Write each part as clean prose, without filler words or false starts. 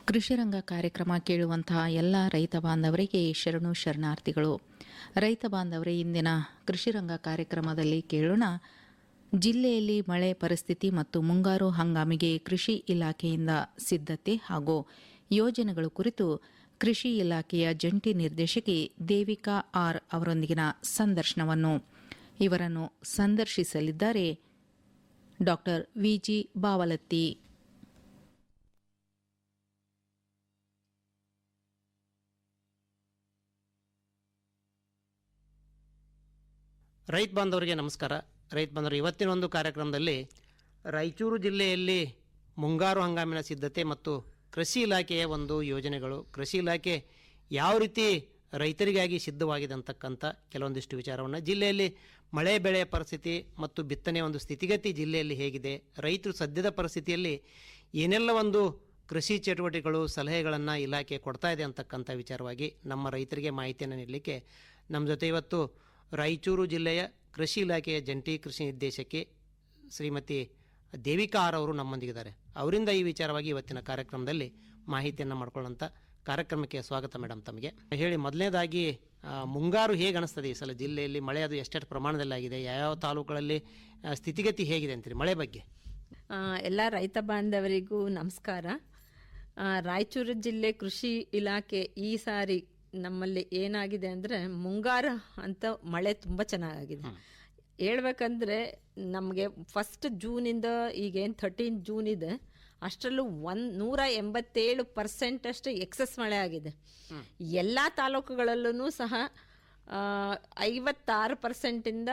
ಕೃಷಿರಂಗ ಕಾರ್ಯಕ್ರಮ ಕೇಳುವಂತಹ ಎಲ್ಲ ರೈತ ಬಾಂಧವರಿಗೆ ಶರಣು ಶರಣಾರ್ಥಿಗಳು. ರೈತ ಬಾಂಧವರೇ, ಇಂದಿನ ಕೃಷಿರಂಗ ಕಾರ್ಯಕ್ರಮದಲ್ಲಿ ಕೇಳೋಣ ಜಿಲ್ಲೆಯಲ್ಲಿ ಮಳೆ ಪರಿಸ್ಥಿತಿ ಮತ್ತು ಮುಂಗಾರು ಹಂಗಾಮಿಗೆ ಕೃಷಿ ಇಲಾಖೆಯಿಂದ ಸಿದ್ಧತೆ ಹಾಗೂ ಯೋಜನೆಗಳು ಕುರಿತು ಕೃಷಿ ಇಲಾಖೆಯ ಜಂಟಿ ನಿರ್ದೇಶಕಿ ದೇವಿಕಾ ಆರ್ ಅವರೊಂದಿಗಿನ ಸಂದರ್ಶನವನ್ನು. ಇವರನ್ನು ಸಂದರ್ಶಿಸಲಿದ್ದಾರೆ ಡಾಕ್ಟರ್ ವಿಜಿ ಬಾವಲತ್ತಿ. ರೈತ ಬಾಂಧವರಿಗೆ ನಮಸ್ಕಾರ. ರೈತ ಬಾಂಧವರು, ಇವತ್ತಿನ ಒಂದು ಕಾರ್ಯಕ್ರಮದಲ್ಲಿ ರಾಯಚೂರು ಜಿಲ್ಲೆಯಲ್ಲಿ ಮುಂಗಾರು ಹಂಗಾಮಿನ ಸಿದ್ಧತೆ ಮತ್ತು ಕೃಷಿ ಇಲಾಖೆಯ ಒಂದು ಯೋಜನೆಗಳು, ಕೃಷಿ ಇಲಾಖೆ ಯಾವ ರೀತಿ ರೈತರಿಗಾಗಿ ಸಿದ್ಧವಾಗಿದೆ ಅಂತಕ್ಕಂಥ ಕೆಲವೊಂದಿಷ್ಟು ವಿಚಾರವನ್ನು, ಜಿಲ್ಲೆಯಲ್ಲಿ ಮಳೆ ಬೆಳೆಯ ಪರಿಸ್ಥಿತಿ ಮತ್ತು ಬಿತ್ತನೆಯ ಒಂದು ಸ್ಥಿತಿಗತಿ ಜಿಲ್ಲೆಯಲ್ಲಿ ಹೇಗಿದೆ, ರೈತರು ಸದ್ಯದ ಪರಿಸ್ಥಿತಿಯಲ್ಲಿ ಏನೆಲ್ಲ ಒಂದು ಕೃಷಿ ಚಟುವಟಿಕೆಗಳು ಸಲಹೆಗಳನ್ನು ಇಲಾಖೆ ಕೊಡ್ತಾ ಇದೆ ಅಂತಕ್ಕಂಥ ವಿಚಾರವಾಗಿ ನಮ್ಮ ರೈತರಿಗೆ ಮಾಹಿತಿಯನ್ನು ನೀಡಲಿಕ್ಕೆ ನಮ್ಮ ಜೊತೆ ಇವತ್ತು ರಾಯಚೂರು ಜಿಲ್ಲೆಯ ಕೃಷಿ ಇಲಾಖೆಯ ಜಂಟಿ ಕೃಷಿ ನಿರ್ದೇಶಕಿ ಶ್ರೀಮತಿ ದೇವಿಕಾ ಆರ್ ಅವರು ನಮ್ಮೊಂದಿಗಿದ್ದಾರೆ. ಅವರಿಂದ ಈ ವಿಚಾರವಾಗಿ ಇವತ್ತಿನ ಕಾರ್ಯಕ್ರಮದಲ್ಲಿ ಮಾಹಿತಿಯನ್ನು ಮಾಡ್ಕೊಳ್ಳೋಂಥ ಕಾರ್ಯಕ್ರಮಕ್ಕೆ ಸ್ವಾಗತ ಮೇಡಮ್. ತಮಗೆ ಹೇಳಿ, ಮೊದಲನೇದಾಗಿ ಮುಂಗಾರು ಹೇಗೆ ಅನಿಸ್ತದೆ ಈ ಸಲ ಜಿಲ್ಲೆಯಲ್ಲಿ? ಮಳೆ ಅದು ಎಷ್ಟೆಷ್ಟು ಪ್ರಮಾಣದಲ್ಲಿ ಆಗಿದೆ, ಯಾವ್ಯಾವ ತಾಲೂಕುಗಳಲ್ಲಿ ಸ್ಥಿತಿಗತಿ ಹೇಗಿದೆ ಅಂತೀರಿ ಮಳೆ ಬಗ್ಗೆ? ಎಲ್ಲ ರೈತ ಬಾಂಧವರಿಗೂ ನಮಸ್ಕಾರ. ರಾಯಚೂರು ಜಿಲ್ಲೆ ಕೃಷಿ ಇಲಾಖೆ ಈ ಸಾರಿ ನಮ್ಮಲ್ಲಿ ಏನಾಗಿದೆ ಅಂದರೆ ಮುಂಗಾರು ಅಂತ ಮಳೆ ತುಂಬ ಚೆನ್ನಾಗಿದೆ. ಹೇಳ್ಬೇಕಂದ್ರೆ ನಮಗೆ ಫಸ್ಟ್ ಜೂನಿಂದ ಈಗೇನು 13 ಜೂನ್ ಇದೆ ಅಷ್ಟರಲ್ಲೂ 187% ಅಷ್ಟು ಎಕ್ಸಸ್ ಮಳೆ ಆಗಿದೆ. ಎಲ್ಲ ತಾಲೂಕುಗಳಲ್ಲೂ ಸಹ 56%ಇಂದ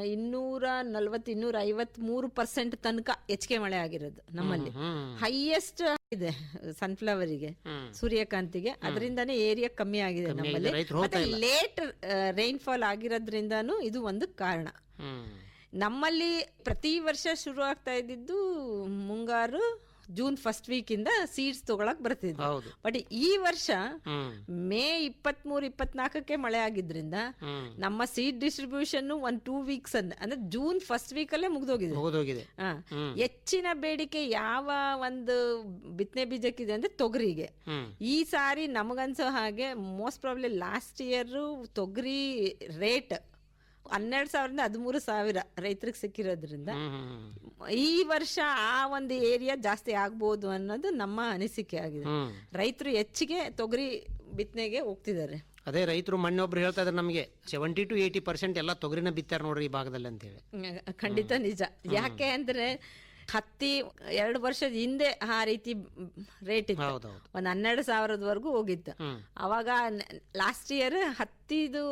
240-253% ತನಕ ಹೆಚ್ಚಿಗೆ ಮಳೆ ಆಗಿರೋದು ನಮ್ಮಲ್ಲಿ. ಹೈಯೆಸ್ಟ್ ಇದೆ ಸನ್ಫ್ಲವರಿಗೆ, ಸೂರ್ಯಕಾಂತಿಗೆ, ಅದರಿಂದಾನೇ ಏರಿಯಾ ಕಮ್ಮಿ ಆಗಿದೆ ನಮ್ಮಲ್ಲಿ. ಮತ್ತೆ ಲೇಟ್ ರೈನ್ಫಾಲ್ ಆಗಿರೋದ್ರಿಂದಾನು ಇದು ಒಂದು ಕಾರಣ. ನಮ್ಮಲ್ಲಿ ಪ್ರತಿ ವರ್ಷ ಶುರು ಆಗ್ತಾ ಇದ್ದಿದ್ದು ಮುಂಗಾರು ಜೂನ್ ಫಸ್ಟ್ ವೀಕಿಂದ ಸೀಡ್ಸ್ ತಗೊಳಕ್ ಬರ್ತಿದ್ವಿ. ಬಟ್ ಈ ವರ್ಷ ಮೇ 23-24 ಮಳೆ ಆಗಿದ್ರಿಂದ ನಮ್ಮ ಸೀಡ್ ಡಿಸ್ಟ್ರಿಬ್ಯೂಷನ್ 1-2 ವೀಕ್ಸ್ ಅಂದ್ರೆ ಜೂನ್ ಫಸ್ಟ್ ವೀಕ್ ಅಲ್ಲೇ ಮುಗ್ದೋಗಿದೆ. ಹೆಚ್ಚಿನ ಬೇಡಿಕೆ ಯಾವ ಒಂದು ಬಿತ್ತನೆ ಬೀಜಕ್ಕಿದೆ ಅಂದ್ರೆ ತೊಗರಿಗೆ. ಈ ಸಾರಿ ನಮಗನ್ಸೋ ಹಾಗೆ ಮೋಸ್ಟ್ ಪ್ರಾಬ್ಲಿ ಲಾಸ್ಟ್ ಇಯರ್ ತೊಗರಿ ರೇಟ್ 12,000-13,000 ರೈತರಿಗೆ ಸಿಕ್ಕಿರೋದ್ರಿಂದ ಈ ವರ್ಷ ಆ ಒಂದು ಏರಿಯಾ ಜಾಸ್ತಿ ಆಗ್ಬೋದು ಅನ್ನೋದು ನಮ್ಮ ಅನಿಸಿಕೆ ಆಗಿದೆ. ರೈತರು ಹೆಚ್ಚಿಗೆ ತೊಗರಿ ಬಿತ್ತನೆಗೆ ಹೋಗ್ತಿದ್ದಾರೆ. ಅದೇ ರೈತರು ಮೊನ್ನೊಬ್ರು ಹೇಳ್ತಾ ಇದ್ದಾರೆ ನಮಗೆ 70-80% ಎಲ್ಲ ತೊಗರಿನ ಬಿತ್ತಾರ ನೋಡ್ರಿ ಈ ಭಾಗದಲ್ಲಿ ಅಂತೇಳಿ. ಖಂಡಿತ ನಿಜ. ಯಾಕೆ ಅಂದ್ರೆ ಹತ್ತಿ 2 ವರ್ಷದ ಹಿಂದೆ ಆ ರೀತಿ ರೇಟ್ ಇತ್ತು, ಒಂದು 12,000 ಹೋಗಿತ್ತು. ಅವಾಗ ಲಾಸ್ಟ್ ಇಯರ್ ಹತ್ತಿದು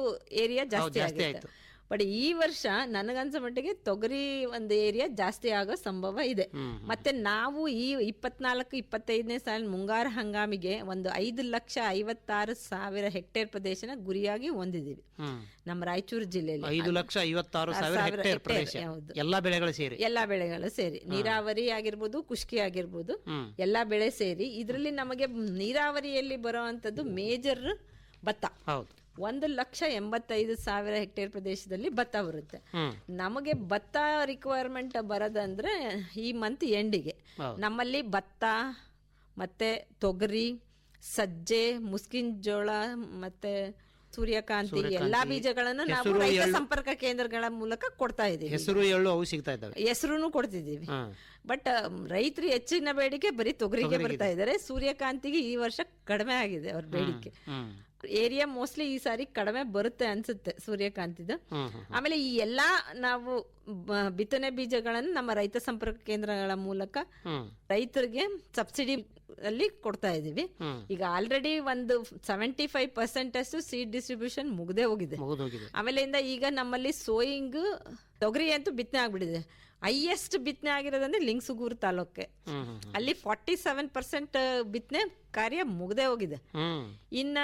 ಏರಿಯಾ ಜಾಸ್ತಿ ಆಗಿತ್ತು. ಬಟ್ ಈ ವರ್ಷ ನನಗನ್ಸೋ ಮಟ್ಟಿಗೆ ತೊಗರಿ ಒಂದು ಏರಿಯಾ ಜಾಸ್ತಿ ಆಗೋ ಸಂಭವ ಇದೆ. ಮತ್ತೆ ನಾವು ಈ 24-25ನೇ ಸಾಲ ಮುಂಗಾರು ಹಂಗಾಮಿಗೆ ಒಂದು 5,56,000 ಹೆಕ್ಟೇರ್ ಪ್ರದೇಶನ ಗುರಿಯಾಗಿ ಹೊಂದಿದ್ದೀವಿ ನಮ್ಮ ರಾಯಚೂರು ಜಿಲ್ಲೆಯಲ್ಲಿ. 5,56,000 ಹೆಕ್ಟೇರ್ ಪ್ರದೇಶ, ಎಲ್ಲಾ ಬೆಳೆಗಳು ಸೇರಿ ನೀರಾವರಿ ಆಗಿರ್ಬೋದು, ಖುಷ್ಕಿ ಆಗಿರ್ಬೋದು, ಎಲ್ಲಾ ಬೆಳೆ ಸೇರಿ. ಇದರಲ್ಲಿ ನಮಗೆ ನೀರಾವರಿಯಲ್ಲಿ ಬರುವಂತದ್ದು ಮೇಜರ್ ಭತ್ತ. 1,85,000 ಹೆಕ್ಟೇರ್ ಪ್ರದೇಶದಲ್ಲಿ ಭತ್ತ ಬರುತ್ತೆ. ನಮಗೆ ಭತ್ತ ರಿಕ್ವೈರ್ಮೆಂಟ್ ಬರೋದಂದ್ರೆ ಈ ಮಂತ್ ಎಂಡಿಗೆ ನಮ್ಮಲ್ಲಿ ಭತ್ತ ಮತ್ತೆ ತೊಗರಿ, ಸಜ್ಜೆ, ಮುಸ್ಕಿನ್ ಜೋಳ ಮತ್ತೆ ಸೂರ್ಯಕಾಂತಿ ಎಲ್ಲಾ ಬೀಜಗಳನ್ನು ನಾವು ರೈತ ಸಂಪರ್ಕ ಕೇಂದ್ರಗಳ ಮೂಲಕ ಕೊಡ್ತಾ ಇದೀವಿ. ಹೆಸರು ಕೊಡ್ತಿದ್ದೀವಿ. ಬಟ್ ರೈತರು ಹೆಚ್ಚಿನ ಬೇಡಿಕೆ ಬರೀ ತೊಗರಿಗೆ ಬರ್ತಾ ಇದ್ದಾರೆ. ಸೂರ್ಯಕಾಂತಿಗೆ ಈ ವರ್ಷ ಕಡಿಮೆ ಆಗಿದೆ ಅವ್ರ ಬೇಡಿಕೆ. ಏರಿಯಾ ಮೋಸ್ಟ್ಲಿ ಈ ಸಾರಿ ಕಡಿಮೆ ಬರುತ್ತೆ ಅನ್ಸುತ್ತೆ ಸೂರ್ಯಕಾಂತಿದು. ಆಮೇಲೆ ಈ ಎಲ್ಲಾ ನಾವು ಬಿತ್ತನೆ ಬೀಜಗಳನ್ನು ನಮ್ಮ ರೈತ ಸಂಪರ್ಕ ಕೇಂದ್ರಗಳ ಮೂಲಕ ರೈತರಿಗೆ ಸಬ್ಸಿಡಿ ಅಲ್ಲಿ ಕೊಡ್ತಾ ಇದೀವಿ. ಈಗ ಆಲ್ರೆಡಿ ಒಂದು 75% ಅಷ್ಟು ಸೀಡ್ ಡಿಸ್ಟ್ರಿಬ್ಯೂಷನ್ ಮುಗ್ದೇ ಹೋಗಿದೆ. ಆಮೇಲೆ ಈಗ ನಮ್ಮಲ್ಲಿ ಸೋಯಿಂಗ್ ತೊಗರಿ ಅಂತೂ ಬಿತ್ತನೆ ಆಗ್ಬಿಟ್ಟಿದೆ. ಹೈಯೆಸ್ಟ್ ಬಿತ್ತನೆ ಆಗಿರೋದಂದ್ರೆ ಲಿಂಗಸೂಗೂರು ತಾಲೂಕೆ, ಅಲ್ಲಿ 47% ಬಿತ್ತನೆ ಕಾರ್ಯ ಮುಗ್ದೇ ಹೋಗಿದೆ. ಇನ್ನ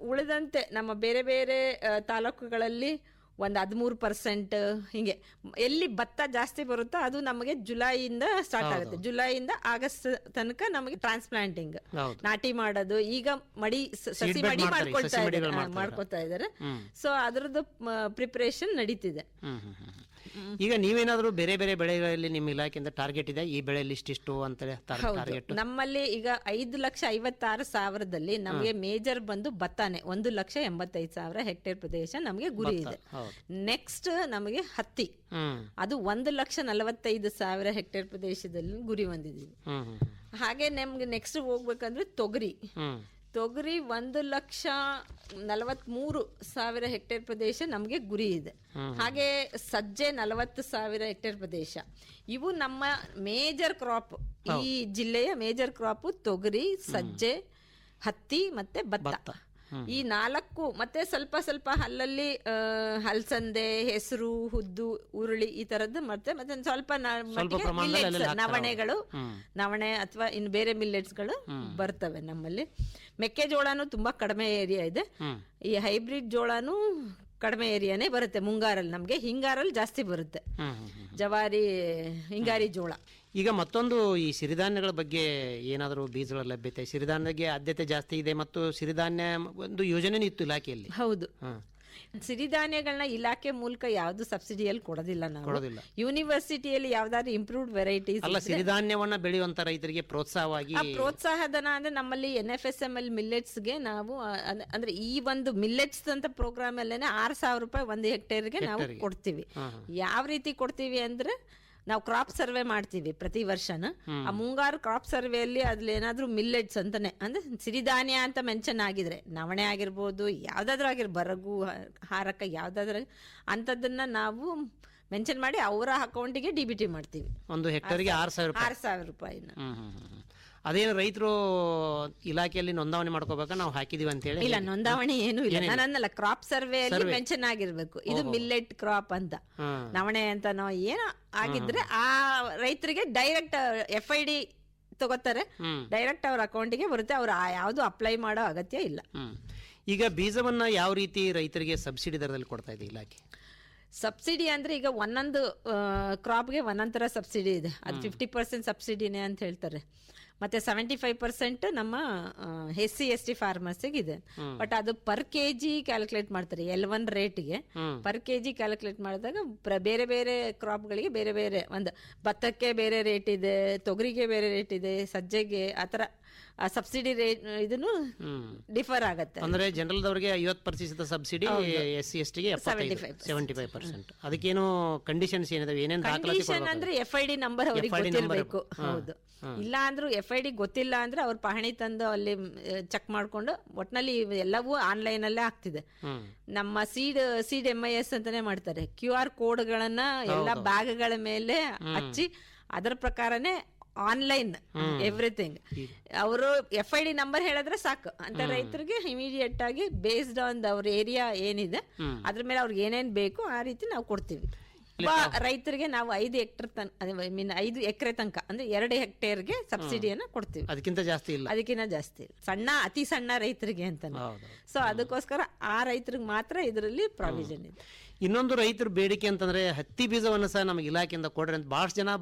ಉಳಿದಂತೆ ನಮ್ಮ ಬೇರೆ ಬೇರೆ ತಾಲೂಕುಗಳಲ್ಲಿ ಒಂದು 13% ಹಿಂಗೆ ಎಲ್ಲಿ ಭತ್ತ ಜಾಸ್ತಿ ಬರುತ್ತೋ ಅದು ನಮಗೆ ಜುಲೈಯಿಂದ ಸ್ಟಾರ್ಟ್ ಆಗುತ್ತೆ. ಜುಲೈಯಿಂದ ಆಗಸ್ಟ್ ತನಕ ನಮಗೆ ಟ್ರಾನ್ಸ್ಪ್ಲಾಂಟಿಂಗ್, ನಾಟಿ ಮಾಡೋದು, ಈಗ ಮಡಿ ಸಸಿ ಮಡಿ ಮಾಡ್ಕೊಳ್ತಾ ಇದ್ದಾರೆ. ಸೊ ಅದ್ರದ್ದು ಪ್ರಿಪರೇಷನ್ ನಡೀತಿದೆ. ಈಗ ನೀವೇನಾದ್ರೂ ಬೇರೆ ಬೇರೆ ಬೆಳೆಗಳಲ್ಲಿ ನಿಮ್ಮ ಇಲಾಖೆಯಿಂದ ಟಾರ್ಗೆಟ್ ಇದೆ, ಈ ಬೆಳೆಯಲ್ಲಿ ಇಷ್ಟಿಷ್ಟು ಅಂತ ಟಾರ್ಗೆಟ್? ನಮ್ಮಲ್ಲಿ ಈಗ 5,56,000ದಲ್ಲಿ ನಮಗೆ ಮೇಜರ್ ಬಂದು ಭತ್ತಾನೆ 1,85,000 ಹೆಕ್ಟೇರ್ ಪ್ರದೇಶ ನಮಗೆ ಗುರಿ ಇದೆ. ನೆಕ್ಸ್ಟ್ ನಮಗೆ ಹತ್ತಿ, ಅದು 1,45,000 ಹೆಕ್ಟೇರ್ ಪ್ರದೇಶದಲ್ಲಿ ಗುರಿ ಹೊಂದಿದ್ದೀವಿ. ಹಾಗೆ ನಮ್ಗೆ ನೆಕ್ಸ್ಟ್ ಹೋಗ್ಬೇಕಂದ್ರೆ ತೊಗರಿ 1,43,000 ಹೆಕ್ಟೇರ್ ಪ್ರದೇಶ ನಮಗೆ ಗುರಿ ಇದೆ. ಹಾಗೆ ಸಜ್ಜೆ 40,000 ಹೆಕ್ಟೇರ್ ಪ್ರದೇಶ. ಇವು ನಮ್ಮ ಮೇಜರ್ ಕ್ರಾಪ್, ಈ ಜಿಲ್ಲೆಯ ಮೇಜರ್ ಕ್ರಾಪ್ ತೊಗರಿ, ಸಜ್ಜೆ, ಹತ್ತಿ ಮತ್ತೆ ಭತ್ತ. ಈ 4 ಮತ್ತೆ ಸ್ವಲ್ಪ ಸ್ವಲ್ಪ ಅಲ್ಲಲ್ಲಿ ಹಲಸಂದೆ, ಹೆಸರು, ಉದ್ದು, ಉರುಳಿ ಈ ತರದ್ದು ಮತ್ತೆ ಸ್ವಲ್ಪ ನವಣೆ ಅಥವಾ ಇನ್ನು ಬೇರೆ ಮಿಲ್ಲೆಟ್ಸ್ಗಳು ಬರ್ತವೆ. ನಮ್ಮಲ್ಲಿ ಮೆಕ್ಕೆಜೋಳನು ತುಂಬಾ ಕಡಿಮೆ ಏರಿಯಾ ಇದೆ. ಈ ಹೈಬ್ರಿಡ್ ಜೋಳನು ಕಡಿಮೆ ಏರಿಯಾನೇ ಬರುತ್ತೆ. ಮುಂಗಾರಲ್ಲಿ ನಮ್ಗೆ, ಹಿಂಗಾರಲ್ಲಿ ಜಾಸ್ತಿ ಬರುತ್ತೆ ಜವಾರಿ, ಹಿಂಗಾರಿ ಜೋಳ. ಈಗ ಮತ್ತೊಂದು ಈ ಸಿರಿಧಾನ್ಯಗಳ ಬಗ್ಗೆ ಏನಾದರೂ ಬೀಜಗಳ ಲಭ್ಯತೆ, ಸಿರಿಧಾನ್ಯಕ್ಕೆ ಆದ್ಯತೆ ಜಾಸ್ತಿ ಇದೆ ಮತ್ತು ಸಿರಿಧಾನ್ಯ ಒಂದು ಯೋಜನೆ ಇತ್ತು ಇಲಾಖೆಯಲ್ಲಿ. ಹೌದು, ಸಿರಿಧಾನ್ಯಗಳನ್ನ ಇಲಾಖೆ ಮೂಲಕ ಯಾವ್ದು ಸಬ್ಸಿಡಿಯಲ್ಲಿ ಕೊಡೋದಿಲ್ಲ ನಾವು. ಯೂನಿವರ್ಸಿಟಿಯಲ್ಲಿ ಯಾವ್ದಾದ್ರು ಇಂಪ್ರೂವ್ಡ್ ವೆರೈಟೀಸ್ ಅಲ್ಲ, ಸಿರಿಧಾನ್ಯವನ್ನ ಬೆಳೆಯುವಂತ ರೈತರಿಗೆ ಪ್ರೋತ್ಸಾಹವಾಗಿ ಪ್ರೋತ್ಸಾಹಧನ ಅಂದ್ರೆ ನಮ್ಮಲ್ಲಿ NFSML ಮಿಲ್ಲೆಟ್ಸ್ಗೆ ನಾವು ಅಂದ್ರೆ ಈ ಒಂದು ಮಿಲ್ಲೆಟ್ಸ್ ಅಂತ ಪ್ರೋಗ್ರಾಮ್ ಅಲ್ಲೇನೆ 6,000 ರೂಪಾಯಿ 1 ಹೆಕ್ಟೇರ್ಗೆ ನಾವು ಕೊಡ್ತೀವಿ. ಯಾವ ರೀತಿ ಕೊಡ್ತೀವಿ ಅಂದ್ರೆ ನಾವು ಕ್ರಾಪ್ ಸರ್ವೆ ಮಾಡ್ತೀವಿ ಪ್ರತಿ ವರ್ಷನ. ಆ ಮುಂಗಾರು ಕ್ರಾಪ್ ಸರ್ವೆಯಲ್ಲಿ ಅದ್ರಲ್ಲಿ ಏನಾದ್ರೂ ಮಿಲ್ಲೆಟ್ಸ್ ಅಂತಾನೆ ಅಂದ್ರೆ ಸಿರಿಧಾನ್ಯ ಅಂತ ಮೆನ್ಷನ್ ಆಗಿದ್ರೆ, ನವಣೆ ಆಗಿರ್ಬೋದು, ಯಾವ್ದಾದ್ರು ಬರಗು, ಹಾರಕ, ಯಾವ್ದಾದ್ರು ಅಂತದನ್ನ ನಾವು ಮೆನ್ಷನ್ ಮಾಡಿ ಅವರ ಅಕೌಂಟಿಗೆ DBT ಮಾಡ್ತೀವಿ. 1 ಹೆಕ್ಟೇರ್ಗೆ 6,000 ರೂಪಾಯಿನ. ಅದೇನು ರೈತರು ಇಲಾಖೆಯಲ್ಲಿ ನೋಂದಾವಣಿ ಮಾಡ್ಕೋಬೇಕಾ, ನಾವು ಹಾಕಿದೀವಿ ಅಂತ ಹೇಳಿ? ಇಲ್ಲ, ನೋಂದಾವಣಿ ಏನು ಇಲ್ಲ. ನಾನಲ್ಲ, ಕ್ರಾಪ್ ಸರ್ವೆಯಲ್ಲಿ ಮೆನ್ಷನ್ ಆಗಿರ್ಬೇಕು ಇದು ಮಿಲ್ಲೆಟ್ ಕ್ರಾಪ್ ಅಂತ, ನವಣೆ ಅಂತ ನಾವು ಏನೋ ಆಗಿದ್ರೆ ಆ ರೈತರಿಗೆ ಡೈರೆಕ್ಟ್ FID ತಗೋತಾರೆ, ಡೈರೆಕ್ಟ್ ಅವ್ರ ಅಕೌಂಟಿಗೆ ಬರುತ್ತೆ. ಅವ್ರು ಯಾವ್ದು ಅಪ್ಲೈ ಮಾಡೋ ಅಗತ್ಯ ಇಲ್ಲ. ಈಗ ಬೀಜವನ್ನ ಯಾವ ರೀತಿ ರೈತರಿಗೆ ಸಬ್ಸಿಡಿ ದರದಲ್ಲಿ ಕೊಡ್ತಾ ಇದೆ ಇಲಾಖೆ? ಸಬ್ಸಿಡಿ ಅಂದ್ರೆ ಈಗ ಒಂದೊಂದು ಕ್ರಾಪ್ಗೆ ಒಂದೊಂದ್ ತರ ಸಬ್ಸಿಡಿ ಇದೆ. ಅದು 50% ಸಬ್ಸಿಡಿನೇ ಅಂತ ಹೇಳ್ತಾರೆ. ಮತ್ತೆ 75% ನಮ್ಮ SC ST ಫಾರ್ಮರ್ಸಿಗೆ ಇದೆ. ಬಟ್ ಅದು ಪರ್ ಕೆಜಿ ಕ್ಯಾಲ್ಕುಲೇಟ್ ಮಾಡ್ತಾರೆ. L1 ರೇಟ್ಗೆ ಪರ್ ಕೆಜಿ ಕ್ಯಾಲ್ಕುಲೇಟ್ ಮಾಡಿದಾಗ ಬೇರೆ ಬೇರೆ ಕ್ರಾಪ್ಗಳಿಗೆ ಬೇರೆ ಬೇರೆ, ಒಂದು ಭತ್ತಕ್ಕೆ ಬೇರೆ ರೇಟ್ ಇದೆ, ತೊಗರಿಗೆ ಬೇರೆ ರೇಟ್ ಇದೆ, ಸಜ್ಜೆಗೆ ಆತರ ಸಬ್ಸಿಡಿ ರೇಟ್ ಇದನ್ನು ಡಿಫರ್ ಆಗತ್ತೆ. ಅಂದ್ರೆ ಜನರಲ್ ದವರಿಗೆ 50% ಸಬ್ಸಿಡಿ, SC ST ಗೆ 75%. ಅದಕ್ಕೇನು ಕಂಡೀಷನ್ಸ್ ಏನಿದಾವೆ, ಏನೇನು ದಾಖಲಾತಿ ಕೊಡಬೇಕು ಅಂದ್ರೆ FID ನಂಬರ್ ಅವರಿಗೆ ಗೊತ್ತಿರಬೇಕು. ಹೌದು, ಇಲ್ಲ ಅಂದ್ರೂ FID ಗೊತ್ತಿಲ್ಲ ಅಂದ್ರೆ ಅವ್ರ ಪಹಣಿ ತಂದು ಅಲ್ಲಿ ಚೆಕ್ ಮಾಡ್ಕೊಂಡು, ಒಟ್ನಲ್ಲಿ ಎಲ್ಲವೂ ಆನ್ಲೈನ್ ಅಲ್ಲೇ ಆಗ್ತಿದೆ. ನಮ್ಮ ಸೀಡ್ MIS ಅಂತಾನೆ ಮಾಡ್ತಾರೆ. QR ಕೋಡ್ಗಳನ್ನ ಎಲ್ಲ ಬ್ಯಾಗ್ಗಳ ಮೇಲೆ ಹಚ್ಚಿ ಅದರ ಪ್ರಕಾರನೇ ಆನ್ಲೈನ್ ಎವ್ರಿಥಿಂಗ್. ಅವರು FID ನಂಬರ್ ಹೇಳಿದ್ರೆ ಸಾಕು ಅಂತ ರೈತರಿಗೆ ಇಮಿಡಿಯೇಟ್ ಆಗಿ ಬೇಸ್ಡ್ ಆನ್ ಅವ್ರ ಏರಿಯಾ ಏನಿದೆ ಅದ್ರ ಮೇಲೆ ಅವ್ರಿಗೆ ಏನೇನ್ ಬೇಕು ಆ ರೀತಿ ನಾವು ಕೊಡ್ತೀವಿ. ರೈತರಿಗೆ ನಾವು 5 ಹೆಕ್ಟೇರ್ 5 ಎಕರೆ ತನಕ ಅಂದ್ರೆ 2 ಹೆಕ್ಟೇರ್ಗೆ ಸಬ್ಸಿಡಿಯನ್ನ ಕೊಡ್ತೀವಿ. ಅದಕ್ಕಿಂತ ಜಾಸ್ತಿ ಇಲ್ಲ. ಸಣ್ಣ, ಅತಿ ಸಣ್ಣ ರೈತರಿಗೆ ಅಂತ. ಸೊ ಅದಕ್ಕೋಸ್ಕರ ಆ ರೈತರಿಗೆ ಮಾತ್ರ ಇದರಲ್ಲಿ ಪ್ರಾವಿಷನ್ ಇದೆ. ಇನ್ನೊಂದು ರೈತರ ಬೇಡಿಕೆ ಅಂತಂದ್ರೆ ಹತ್ತಿ ಬೀಜವನ್ನು ಸಹ ನಮಗೆ ಇಲಾಖೆಯಿಂದ ಕೊಡ್ರಿ ಅಂತ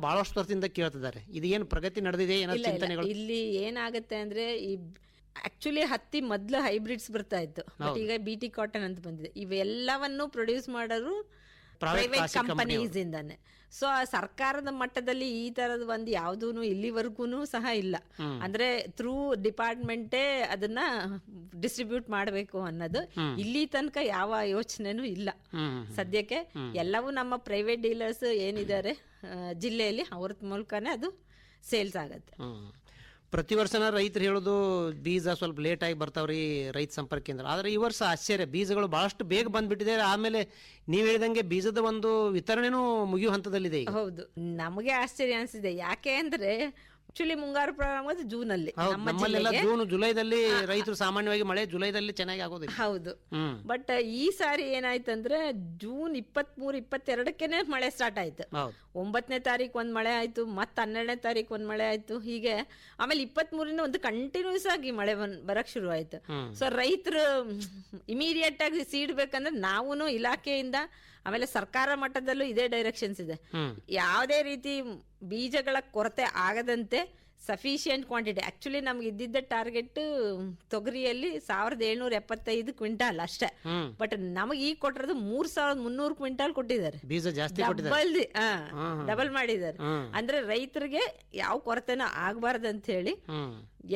ಬಹಳಷ್ಟು ವರ್ಷದಿಂದ ಕೇಳ್ತಿದ್ದಾರೆ. ಇದು ಏನು ಪ್ರಗತಿ ನಡೆದಿದೆ, ಏನಾದ್ರು ಚಿಂತನೆಗಳು? ಇಲ್ಲಿ ಏನಾಗುತ್ತೆ ಅಂದ್ರೆ, ಈ ಆಕ್ಚುಲಿ ಹತ್ತಿ ಮೊದ್ಲು ಹೈಬ್ರಿಡ್ಸ್ ಬರ್ತಾ ಇತ್ತು, ಬಟ್ ಈಗ BT ಕಾಟನ್ ಅಂತ ಬಂದಿದೆ. ಇವೆಲ್ಲವನ್ನು ಪ್ರೊಡ್ಯೂಸ್ ಮಾಡೋರು ಪ್ರೈವೇಟ್ ಕಂಪನೀಸ್ ಇಂದಾನೆ. ಸೊ ಸರ್ಕಾರದ ಮಟ್ಟದಲ್ಲಿ ಈ ತರದ ಒಂದು ಯಾವ್ದೂ ಇಲ್ಲಿವರೆಗೂ ಸಹ ಇಲ್ಲ. ಅಂದ್ರೆ ಥ್ರೂ ಡಿಪಾರ್ಟ್ಮೆಂಟೇ ಅದನ್ನ ಡಿಸ್ಟ್ರಿಬ್ಯೂಟ್ ಮಾಡಬೇಕು ಅನ್ನೋದು ಇಲ್ಲಿ ತನಕ ಯಾವ ಯೋಚನೆನೂ ಇಲ್ಲ ಸದ್ಯಕ್ಕೆ. ಎಲ್ಲವೂ ನಮ್ಮ ಪ್ರೈವೇಟ್ ಡೀಲರ್ಸ್ ಏನಿದ್ದಾರೆ ಜಿಲ್ಲೆಯಲ್ಲಿ, ಅವ್ರ ಮೂಲಕನೇ ಅದು ಸೇಲ್ಸ್ ಆಗತ್ತೆ. ಪ್ರತಿ ವರ್ಷನ ರೈತರು ಹೇಳೋದು ಬೀಜ ಸ್ವಲ್ಪ ಲೇಟ್ ಆಗಿ ಬರ್ತಾವ್ರಿ ರೈತ ಸಂಪರ್ಕ ಕೇಂದ್ರ. ಆದ್ರೆ ಈ ವರ್ಷ ಆಶ್ಚರ್ಯ, ಬೀಜಗಳು ಬಹಳಷ್ಟು ಬೇಗ ಬಂದ್ಬಿಟ್ಟಿದೆ. ಆಮೇಲೆ ನೀವ್ ಹೇಳಿದಂಗೆ ಬೀಜದ ಒಂದು ವಿತರಣೆನೂ ಮುಗಿಯೋ ಹಂತದಲ್ಲಿದೆ ಈಗ. ಹೌದು, ನಮಗೆ ಆಶ್ಚರ್ಯ ಅನಿಸಿದೆ. ಯಾಕೆ ಅಂದ್ರೆ ಆಕ್ಚುಲಿ ಮುಂಗಾರು ಪ್ರಾರಂಭ ಜೂನ್ ಅಲ್ಲಿ ನಮ್ಮಲ್ಲೆಲ್ಲ ಜೂನ್ ಜುಲೈದಲ್ಲಿ ರೈತರು ಸಾಮಾನ್ಯವಾಗಿ ಮಳೆ ಜುಲೈದಲ್ಲಿ ಚೆನ್ನಾಗಿ ಆಗೋದಿಲ್ಲ. ಹೌದು, ಬಟ್ ಈ ಸಾರಿ ಏನಾಯ್ತಂದ್ರೆ ಜೂನ್ 23-22 ಮಳೆ ಸ್ಟಾರ್ಟ್ ಆಯ್ತು. 9ನೇ ತಾರೀಕು ಒಂದ್ ಮಳೆ ಆಯ್ತು, ಮತ್ 12ನೇ ತಾರೀಕು ಒಂದ್ ಮಳೆ ಆಯ್ತು. ಹೀಗೆ ಆಮೇಲೆ 23ರಿಂದ ಒಂದು ಕಂಟಿನ್ಯೂಸ್ ಆಗಿ ಮಳೆ ಬರಕ್ ಶುರು ಆಯ್ತು. ಸೊ ರೈತರು ಇಮಿಡಿಯೇಟ್ ಆಗಿ ಸೀಡ್ ಬೇಕಂದ್ರೆ ನಾವೂನು ಇಲಾಖೆಯಿಂದ, ಆಮೇಲೆ ಸರ್ಕಾರ ಮಟ್ಟದಲ್ಲೂ ಇದೇ ಡೈರೆಕ್ಷನ್ಸ್ ಇದೆ. ಯಾವುದೇ ರೀತಿ ಬೀಜಗಳ ಕೊರತೆ ಆಗದಂತೆ ಸಫಿಶಿಯಂಟ್ ಕ್ವಾಂಟಿಟಿ. ಆಕ್ಚುಲಿ ನಮ್ಗೆ ಇದ್ದಿದ್ದ ಟಾರ್ಗೆಟ್ ತೊಗರಿಯಲ್ಲಿ 1775 ಕ್ವಿಂಟಾಲ್ ಅಷ್ಟೇ. ಬಟ್ ನಮಗೆ ಈಗ ಕೊಟ್ಟಿರೋದು 3300 ಕ್ವಿಂಟಾಲ್ ಕೊಟ್ಟಿದ್ದಾರೆ. ಬೀಜ ಜಾಸ್ತಿ ಡಬಲ್ ಮಾಡಿದ್ದಾರೆ. ಅಂದ್ರೆ ರೈತರಿಗೆ ಯಾವ ಕೊರತೆನೂ ಆಗಬಾರ್ದಂತ ಹೇಳಿ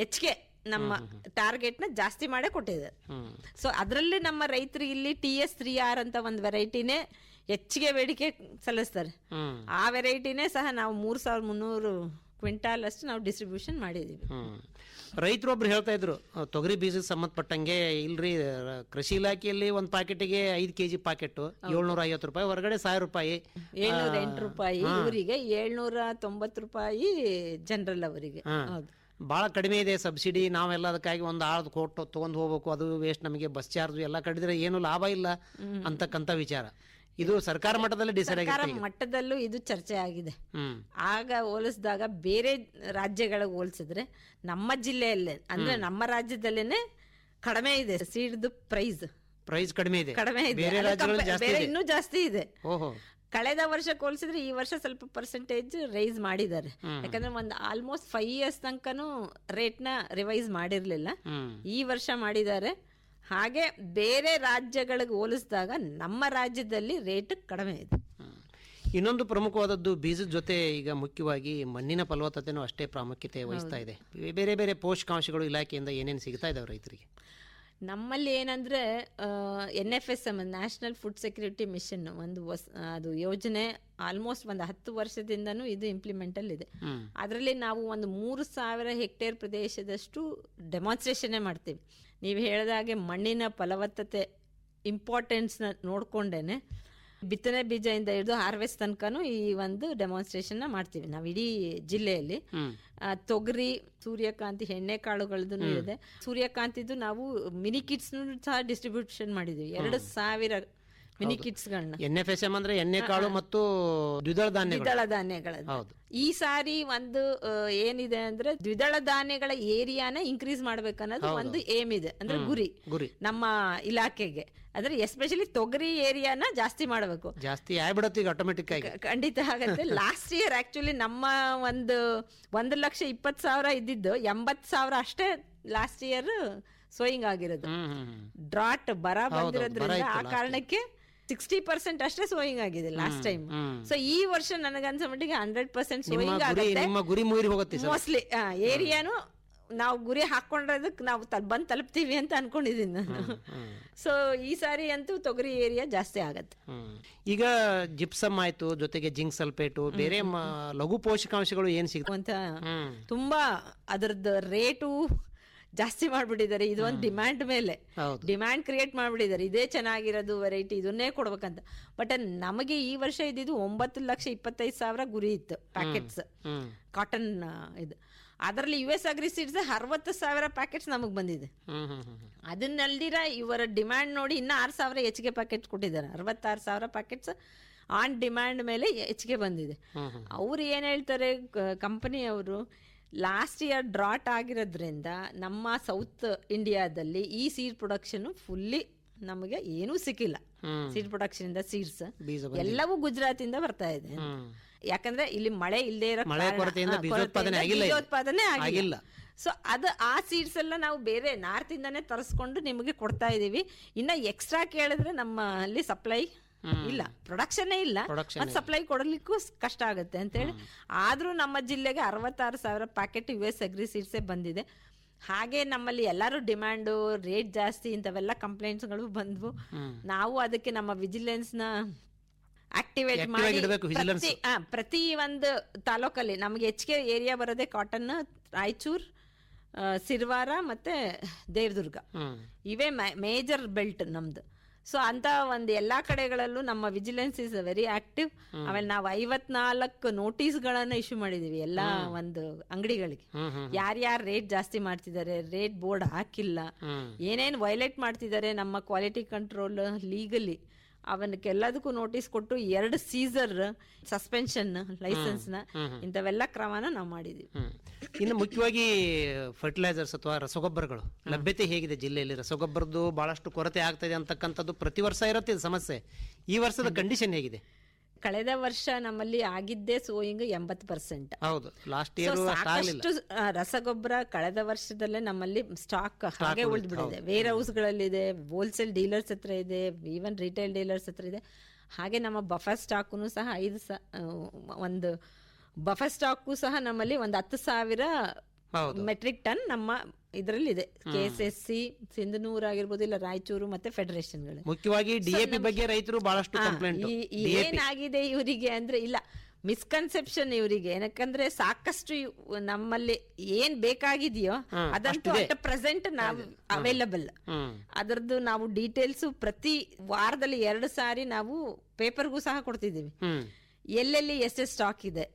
ಹೆಚ್ಚಿಗೆ ನಮ್ಮ ಟಾರ್ಗೆಟ್ ನ ಜಾಸ್ತಿ ಮಾಡೇ ಕೊಟ್ಟಿದ್ದಾರೆ. ಸೊ ಅದರಲ್ಲಿ ನಮ್ಮ ರೈತರಿಗೆ ಇಲ್ಲಿ TS3R ಅಂತ ಒಂದು ವೆರೈಟಿನೇ ಹೆಚ್ಚಿಗೆ ಬೇಡಿಕೆ ಸಲ್ಲಿಸ್ತಾರೆ. ಆ ವೆರೈಟಿನೇ ಸಹ ನಾವು 3300 ಕ್ವಿಂಟಾಲ್ ಅಷ್ಟು ನಾವು ಡಿಸ್ಟ್ರಿಬ್ಯೂಷನ್ ಮಾಡಿದೀವಿ. ರೈತರೊಬ್ರು ಹೇಳ್ತಾ ಇದ್ರು ತೊಗರಿ ಬೀಜಕ್ಕೆ ಸಂಬಂಧಪಟ್ಟಂಗೆ, ಇಲ್ರಿ ಕೃಷಿ ಇಲಾಖೆಯಲ್ಲಿ ಒಂದು ಪಾಕೆಟ್ಗೆ 5 kg ಪಾಕೆಟ್ 750 ರೂಪಾಯಿ, ಹೊರಗಡೆ 1000 ರೂಪಾಯಿ, 708 ರೂಪಾಯಿ ಇವರಿಗೆ, 790 ರೂಪಾಯಿ ಜನರಲ್ ಅವರಿಗೆ. ಭಾಳ ಕಡಿಮೆ ಇದೆ ಸಬ್ಸಿಡಿ. ನಾವೆಲ್ಲ ಅದಕ್ಕಾಗಿ ಒಂದು ಆಳದ ಕೊಟ್ಟು ತೊಗೊಂಡು ಹೋಗ್ಬೇಕು, ಅದು ವೇಸ್ಟ್, ನಮಗೆ ಬಸ್ ಚಾರ್ಜ್ ಎಲ್ಲ ಕಡಿದ್ರೆ ಏನು ಲಾಭ ಇಲ್ಲ ಅಂತಕ್ಕಂಥ ವಿಚಾರ. ಇದು ಸರ್ಕಾರ ಮಟ್ಟದಲ್ಲಿ ಡಿಸೈಡ್ ಆಗಿದೆ. ಸರ್ಕಾರ ಮಟ್ಟದಲ್ಲೂ ಇದು ಚರ್ಚೆ ಆಗಿದೆ. ಆಗ ಹೋಲಿಸಿದಾಗ ಬೇರೆ ರಾಜ್ಯಗಳಿಗೆ ಹೋಲಿಸಿದ್ರೆ ನಮ್ಮ ಜಿಲ್ಲೆಯಲ್ಲೇ ಅಂದ್ರೆ ನಮ್ಮ ರಾಜ್ಯದಲ್ಲೇನೆ ಕಡಿಮೆ ಇದೆ ಸೀಡ್ದು ಪ್ರೈಸ್ ಕಡಿಮೆ ಇದೆ. ಬೇರೆ ಇನ್ನೂ ಜಾಸ್ತಿ ಇದೆ. ಕಳೆದ ವರ್ಷಕ್ಕೆ ಹೋಲಿಸಿದ್ರೆ ಈ ವರ್ಷ ಸ್ವಲ್ಪ ಪರ್ಸೆಂಟೇಜ್ ರೈಸ್ ಮಾಡಿದ್ದಾರೆ. ಯಾಕಂದ್ರೆ ಒಂದು ಆಲ್ಮೋಸ್ಟ್ 5 years ತನಕನೂ ರೇಟ್ ನ ರಿವೈಸ್ ಮಾಡಿರ್ಲಿಲ್ಲ, ಈ ವರ್ಷ ಮಾಡಿದ್ದಾರೆ. ಹಾಗೆ ಬೇರೆ ರಾಜ್ಯಗಳಿಗೆ ಹೋಲಿಸಿದಾಗ ನಮ್ಮ ರಾಜ್ಯದಲ್ಲಿ ರೇಟ್ ಕಡಿಮೆ ಇದೆ. ಇನ್ನೊಂದು ಪ್ರಮುಖವಾದದ್ದು ಬೀಜದ ಜೊತೆ ಈಗ ಮುಖ್ಯವಾಗಿ ಮಣ್ಣಿನ ಫಲವತ್ತತೆನೂ ಅಷ್ಟೇ ಪ್ರಾಮುಖ್ಯತೆ ವಹಿಸ್ತಾ ಇದೆ. ಬೇರೆ ಬೇರೆ ಪೋಷಕಾಂಶಗಳು ಇಲಾಖೆಯಿಂದ ಏನೇನು ಸಿಗ್ತಾ ಇದಾವೆ ರೈತರಿಗೆ? ನಮ್ಮಲ್ಲಿ ಏನಂದ್ರೆ NFSM national food security mission ಒಂದು ಅದು ಯೋಜನೆ ಆಲ್ಮೋಸ್ಟ್ ಒಂದು 10 ವರ್ಷದಿಂದನೂ ಇದು ಇಂಪ್ಲಿಮೆಂಟಲ್ಲಿ ಇದೆ. ಅದರಲ್ಲಿ ನಾವು ಒಂದು 3000 ಹೆಕ್ಟೇರ್ ಪ್ರದೇಶದಷ್ಟು ಡೆಮಾನ್ಸ್ಟ್ರೇಷನ್ನೇ ಮಾಡ್ತೀವಿ. ನೀವು ಹೇಳಿದಾಗೆ ಮಣ್ಣಿನ ಫಲವತ್ತತೆ ಇಂಪಾರ್ಟೆನ್ಸ್ನ ನೋಡ್ಕೊಂಡೇನೆ ಬಿತ್ತನೆ ಬೀಜದಿಂದ ಹಿಡಿದು ಹಾರ್ವೆಸ್ಟ್ ತನಕನೂ ಈ ಒಂದು ಡೆಮಾನ್ಸ್ಟ್ರೇಷನ್ ಮಾಡ್ತೀವಿ ನಾವು ಇಡೀ ಜಿಲ್ಲೆಯಲ್ಲಿ. ತೊಗರಿ, ಸೂರ್ಯಕಾಂತಿ, ಎಣ್ಣೆ ಕಾಳುಗಳದ್ದು ಇದೆ. ಸೂರ್ಯಕಾಂತಿದು ನಾವು ಮಿನಿ ಕಿಟ್ಸ್ ಸಹ ಡಿಸ್ಟ್ರಿಬ್ಯೂಷನ್ ಮಾಡಿದೀವಿ, 2000 ಮಿನಿ ಕಿಟ್ಸ್ ಗಳನ್ನ. NFSM ಅಂದ್ರೆ ಎಣ್ಣೆ ಕಾಳು ಮತ್ತು ದ್ವಿದಳ ಧಾನ್ಯಗಳ. ಈ ಸಾರಿ ಒಂದು ಏನಿದೆ ಅಂದ್ರೆ ದ್ವಿದಳ ಧಾನ್ಯಗಳ ಏರಿಯಾನ ಇನ್ಕ್ರೀಸ್ ಮಾಡ್ಬೇಕನ್ನೋದು ಒಂದು ಏಮ್ ಇದೆ, ಅಂದ್ರೆ ಗುರಿ ನಮ್ಮ ಇಲಾಖೆಗೆ. ಅಂದ್ರೆ ಎಸ್ಪೆಷಲಿ ತೊಗರಿ ಏರಿಯಾನ ಜಾಸ್ತಿ ಮಾಡಬೇಕು. ಜಾಸ್ತಿ ಆಗ್ಬಿಡತ್ತೆ ಈಗ ಆಟೋಮೆಟಿಕ್ ಆಗಿ. ಖಂಡಿತ ಆಗತ್ತೆ. ಲಾಸ್ಟ್ ಇಯರ್ ಆಕ್ಚುಲಿ ನಮ್ಮ ಒಂದು 1,20,000 ಇದ್ದಿದ್ದು 80,000 ಅಷ್ಟೇ ಲಾಸ್ಟ್ ಇಯರ್ ಸೋಯಿಂಗ್ ಆಗಿರೋದು. ಡ್ರಾಟ್ ಬರ ಬಂದಿರೋದ್ರಿಂದ ಆ ಕಾರಣಕ್ಕೆ 60% ಅಷ್ಟೇ ಸೋಯಿಂಗ್ ಆಗಿದೆ ಲಾಸ್ಟ್ ಟೈಮ್. ಸೊ ಈ ವರ್ಷ ನನಗನ್ಸೋ ಮಟ್ಟಿಗೆ 100% ಸೋಯಿಂಗ್ ಆಗುತ್ತೆ ಮೋಸ್ಟ್ಲಿ. ಏರಿಯಾನು ನಾವು ಗುರಿ ಹಾಕೊಂಡ್ರದಕ್ಕೆ ನಾವು ಬಂದು ತಲುಪ್ತೀವಿ ಅಂತ ಅನ್ಕೊಂಡಿದ್ದೀನಿ ನಾನು. ಸೊ ಈ ಸಾರಿ ಅಂತೂ ತೊಗರಿ ಏರಿಯಾ ಜಾಸ್ತಿ ಆಗತ್ತೆ. ಈಗ ಜಿಪ್ಸಮ್ ಆಯ್ತು, ಜೊತೆಗೆ ಜಿಂಕ್ ಸಲ್ಫೇಟು, ಬೇರೆ ಲಘು ಪೋಷಕಾಂಶಗಳು ಏನ್ ಸಿಗುತ್ತೆ ಅಂತ ತುಂಬಾ ಅದರದ್ದು ರೇಟು ಜಾಸ್ತಿ ಮಾಡ್ಬಿಟ್ಟಿದ್ದಾರೆ. ಇದು ಒಂದು ಡಿಮ್ಯಾಂಡ್ ಮೇಲೆ ಡಿಮ್ಯಾಂಡ್ ಕ್ರಿಯೇಟ್ ಮಾಡ್ಬಿಟ್ಟಿದ್ದಾರೆ. ಇದೇ ಚೆನ್ನಾಗಿರೋದು ವೆರೈಟಿ, ಇದನ್ನೇ ಕೊಡ್ಬೇಕಂತ. ಬಟ್ ನಮಗೆ ಈ ವರ್ಷ ಇದ್ದಿದ್ದು 9,25,000 ಗುರಿ ಇತ್ತು ಪ್ಯಾಕೆಟ್ಸ್ ಕಾಟನ್ ಇದು. ಅದರಲ್ಲಿ US ಅಗ್ರಿ ಸೀಡ್ಸ್ 60,000 ಪ್ಯಾಕೆಟ್ಸ್ ನಮಗ್ ಬಂದಿದೆ. ಅದನ್ನಲ್ದಿರ ಇವರ ಡಿಮ್ಯಾಂಡ್ ನೋಡಿ ಇನ್ನ 6,000 ಹೆಚ್ಚಿಗೆ ಪ್ಯಾಕೆಟ್ಸ್ ಕೊಟ್ಟಿದ್ದಾರೆ. 66,000 ಪ್ಯಾಕೆಟ್ಸ್ ಆನ್ ಡಿಮ್ಯಾಂಡ್ ಮೇಲೆ ಹೆಚ್ಚಿಗೆ ಬಂದಿದೆ. ಅವ್ರು ಏನ್ ಹೇಳ್ತಾರೆ ಕಂಪನಿಯವರು, ಲಾಸ್ಟ್ ಇಯರ್ ಡ್ರಾಟ್ ಆಗಿರೋದ್ರಿಂದ ನಮ್ಮ ಸೌತ್ ಇಂಡಿಯಾದಲ್ಲಿ ಈ ಸೀಡ್ ಪ್ರೊಡಕ್ಷನ್ ಫುಲ್ಲಿ ನಮಗೆ ಏನೂ ಸಿಕ್ಕಿಲ್ಲ. ಸೀಡ್ ಪ್ರೊಡಕ್ಷನ್ ಇಂದ ಸೀಡ್ಸ್ ಎಲ್ಲವೂ ಗುಜರಾತ್ ಇಂದ ಬರ್ತಾ ಇದೆ. ಯಾಕಂದ್ರೆ ಇಲ್ಲಿ ಮಳೆ ಇಲ್ಲದೆ ಇರೋ ಬೀಜೋತ್ಪಾದನೆ ಆಗಿಲ್ಲ. ಸೊ ಅದು ಆ ಸೀಡ್ಸ್ ಎಲ್ಲ ನಾವು ಬೇರೆ ನಾರ್ತ್ ಇಂದಾನೆ ತರಿಸ್ಕೊಂಡು ನಿಮಗೆ ಕೊಡ್ತಾ ಇದೀವಿ. ಇನ್ನ ಎಕ್ಸ್ಟ್ರಾ ಕೇಳಿದ್ರೆ ನಮ್ಮಲ್ಲಿ ಸಪ್ಲೈ ಇಲ್ಲ, ಪ್ರೊಡಕ್ಷನ್ನೇ ಇಲ್ಲ, ಸಪ್ಲೈ ಕೊಡಲಿಕ್ಕೂ ಕಷ್ಟ ಆಗುತ್ತೆ ಅಂತೇಳಿ. ಆದ್ರೂ ನಮ್ಮ ಜಿಲ್ಲೆಗೆ 66,000 ಪ್ಯಾಕೆಟ್ US ಅಗ್ರಿ ಸೀಡ್ಸೇ ಬಂದಿದೆ. ಹಾಗೆ ನಮ್ಮಲ್ಲಿ ಎಲ್ಲರೂ ಡಿಮ್ಯಾಂಡು, ರೇಟ್ ಜಾಸ್ತಿ ಇಂಥವೆಲ್ಲ ಕಂಪ್ಲೇಂಟ್ಸ್ಗಳು ಬಂದ್ವು. ನಾವು ಅದಕ್ಕೆ ನಮ್ಮ ವಿಜಿಲೆನ್ಸ್ ನ ಆಕ್ಟಿವೇಟ್ ಮಾಡಿ ಪ್ರತಿ ಒಂದು ತಾಲೂಕಲ್ಲಿ ನಮ್ಗೆ ಹೆಚ್ಚಿಗೆ ಏರಿಯಾ ಬರೋದೇ ಕಾಟನ್, ರಾಯಚೂರ್, ಸಿರ್ವಾರ ಮತ್ತೆ ದೇವದುರ್ಗ ಹ್ಮ್ ಇವೇ ಮೇಜರ್ ಬೆಲ್ಟ್ ನಮ್ದು. ಸೊ ಅಂತ ಒಂದು ಎಲ್ಲಾ ಕಡೆಗಳಲ್ಲೂ ನಮ್ಮ ವಿಜಿಲೆನ್ಸ್ ಇಸ್ ವೆರಿ ಆಕ್ಟಿವ್. ಆಮೇಲೆ ನಾವು 54 ನೋಟಿಸ್ಗಳನ್ನ ಇಶ್ಯೂ ಮಾಡಿದೀವಿ ಎಲ್ಲಾ ಒಂದು ಅಂಗಡಿಗಳಿಗೆ. ಯಾರ್ಯಾರು ರೇಟ್ ಜಾಸ್ತಿ ಮಾಡ್ತಿದ್ದಾರೆ, ರೇಟ್ ಬೋರ್ಡ್ ಹಾಕಿಲ್ಲ, ಏನೇನು ವೈಲೇಟ್ ಮಾಡ್ತಿದ್ದಾರೆ ನಮ್ಮ ಕ್ವಾಲಿಟಿ ಕಂಟ್ರೋಲ್ ಲೀಗಲಿ, ಅವನಕ್ಕೆಲ್ಲದಕ್ಕೂ ನೋಟಿಸ್ ಕೊಟ್ಟು 2 ಸೀಸರ್, ಸಸ್ಪೆನ್ಷನ್, ಲೈಸೆನ್ಸ್ನ ಇಂಥವೆಲ್ಲ ಕ್ರಮನ ನಾವು ಮಾಡಿದೀವಿ. ಇನ್ನು ಮುಖ್ಯವಾಗಿ ಫರ್ಟಿಲೈಸರ್ಸ್ ಅಥವಾ ರಸಗೊಬ್ಬರಗಳು ಲಭ್ಯತೆ ಹೇಗಿದೆ ಜಿಲ್ಲೆಯಲ್ಲಿ? ರಸಗೊಬ್ಬರದ್ದು ಬಹಳಷ್ಟು ಕೊರತೆ ಆಗ್ತಾ ಇದೆ ಅಂತಕ್ಕಂಥದ್ದು ಪ್ರತಿ ವರ್ಷ ಇರುತ್ತೆ ಇದು ಸಮಸ್ಯೆ. ಈ ವರ್ಷದ ಕಂಡೀಷನ್ ಹೇಗಿದೆ? ಕಳೆದ ವರ್ಷ ನಮ್ಮಲ್ಲಿ ಆಗಿದ್ದೇ ಸೋಯಿಂಗ್ 80%. ಹೌದು, ಲಾಸ್ಟ್ ಇಯರ್ ಸಾಕಷ್ಟು ರಸಗೊಬ್ಬರ ಕಳೆದ ವರ್ಷದಲ್ಲೇ ನಮ್ಮಲ್ಲಿ ಸ್ಟಾಕ್ ಹಾಗೆ ಉಳಿದ್ಬಿಟ್ಟಿದೆ. ವೇರ್ ಹೌಸ್ಗಳಲ್ಲಿದೆ, ಹೋಲ್ಸೇಲ್ ಡೀಲರ್ಸ್ ಹತ್ರ ಇದೆ, ಈವನ್ ರಿಟೇಲ್ ಡೀಲರ್ಸ್ ಹತ್ರ ಇದೆ. ಹಾಗೆ ನಮ್ಮ ಬಫರ್ ಸ್ಟಾಕು ಸಹ ಒಂದು ಬಫರ್ ಸ್ಟಾಕು ಸಹ ನಮ್ಮಲ್ಲಿ ಒಂದು 10,000 ಮೆಟ್ರಿಕ್ ಟನ್ ನಮ್ಮ ಇದರಲ್ಲಿ ಇದೆ. KSSC, ಸಿಂಧನೂರ್ ಆಗಿರ್ಬೋದು, ಇಲ್ಲ ರಾಯಚೂರು ಮತ್ತೆ ಫೆಡರೇಷನ್ಗಳು. ಮುಖ್ಯವಾಗಿ DAP ಬಗ್ಗೆ ರೈತರು ಬಹಳಷ್ಟು ಕಂಪ್ಲೇಂಟ್. ಏನಾಗಿದೆ ಇವರಿಗೆ ಅಂದ್ರೆ, ಇಲ್ಲ ಮಿಸ್ಕನ್ಸೆಪ್ಷನ್ ಇವರಿಗೆ. ಏನಕ್ಕಂದ್ರೆ ಸಾಕಷ್ಟು ನಮ್ಮಲ್ಲಿ ಏನ್ ಬೇಕಾಗಿದೆಯೋ ಅದಂತೂ ಅಟ್ ಪ್ರೆಸೆಂಟ್ ನಾವು ಅವೈಲಬಲ್. ಅದರದ್ದು ನಾವು ಡೀಟೇಲ್ಸ್ ಪ್ರತಿ ವಾರದಲ್ಲಿ 2 ಸಾರಿ ನಾವು ಪೇಪರ್ಗೂ ಸಹ ಕೊಡ್ತಿದ್ದೀವಿ. ಎಲ್ಲೆಲ್ಲಿ ಎಷ್ಟೆಷ್ಟು ಸ್ಟಾಕ್ ಇದೆ,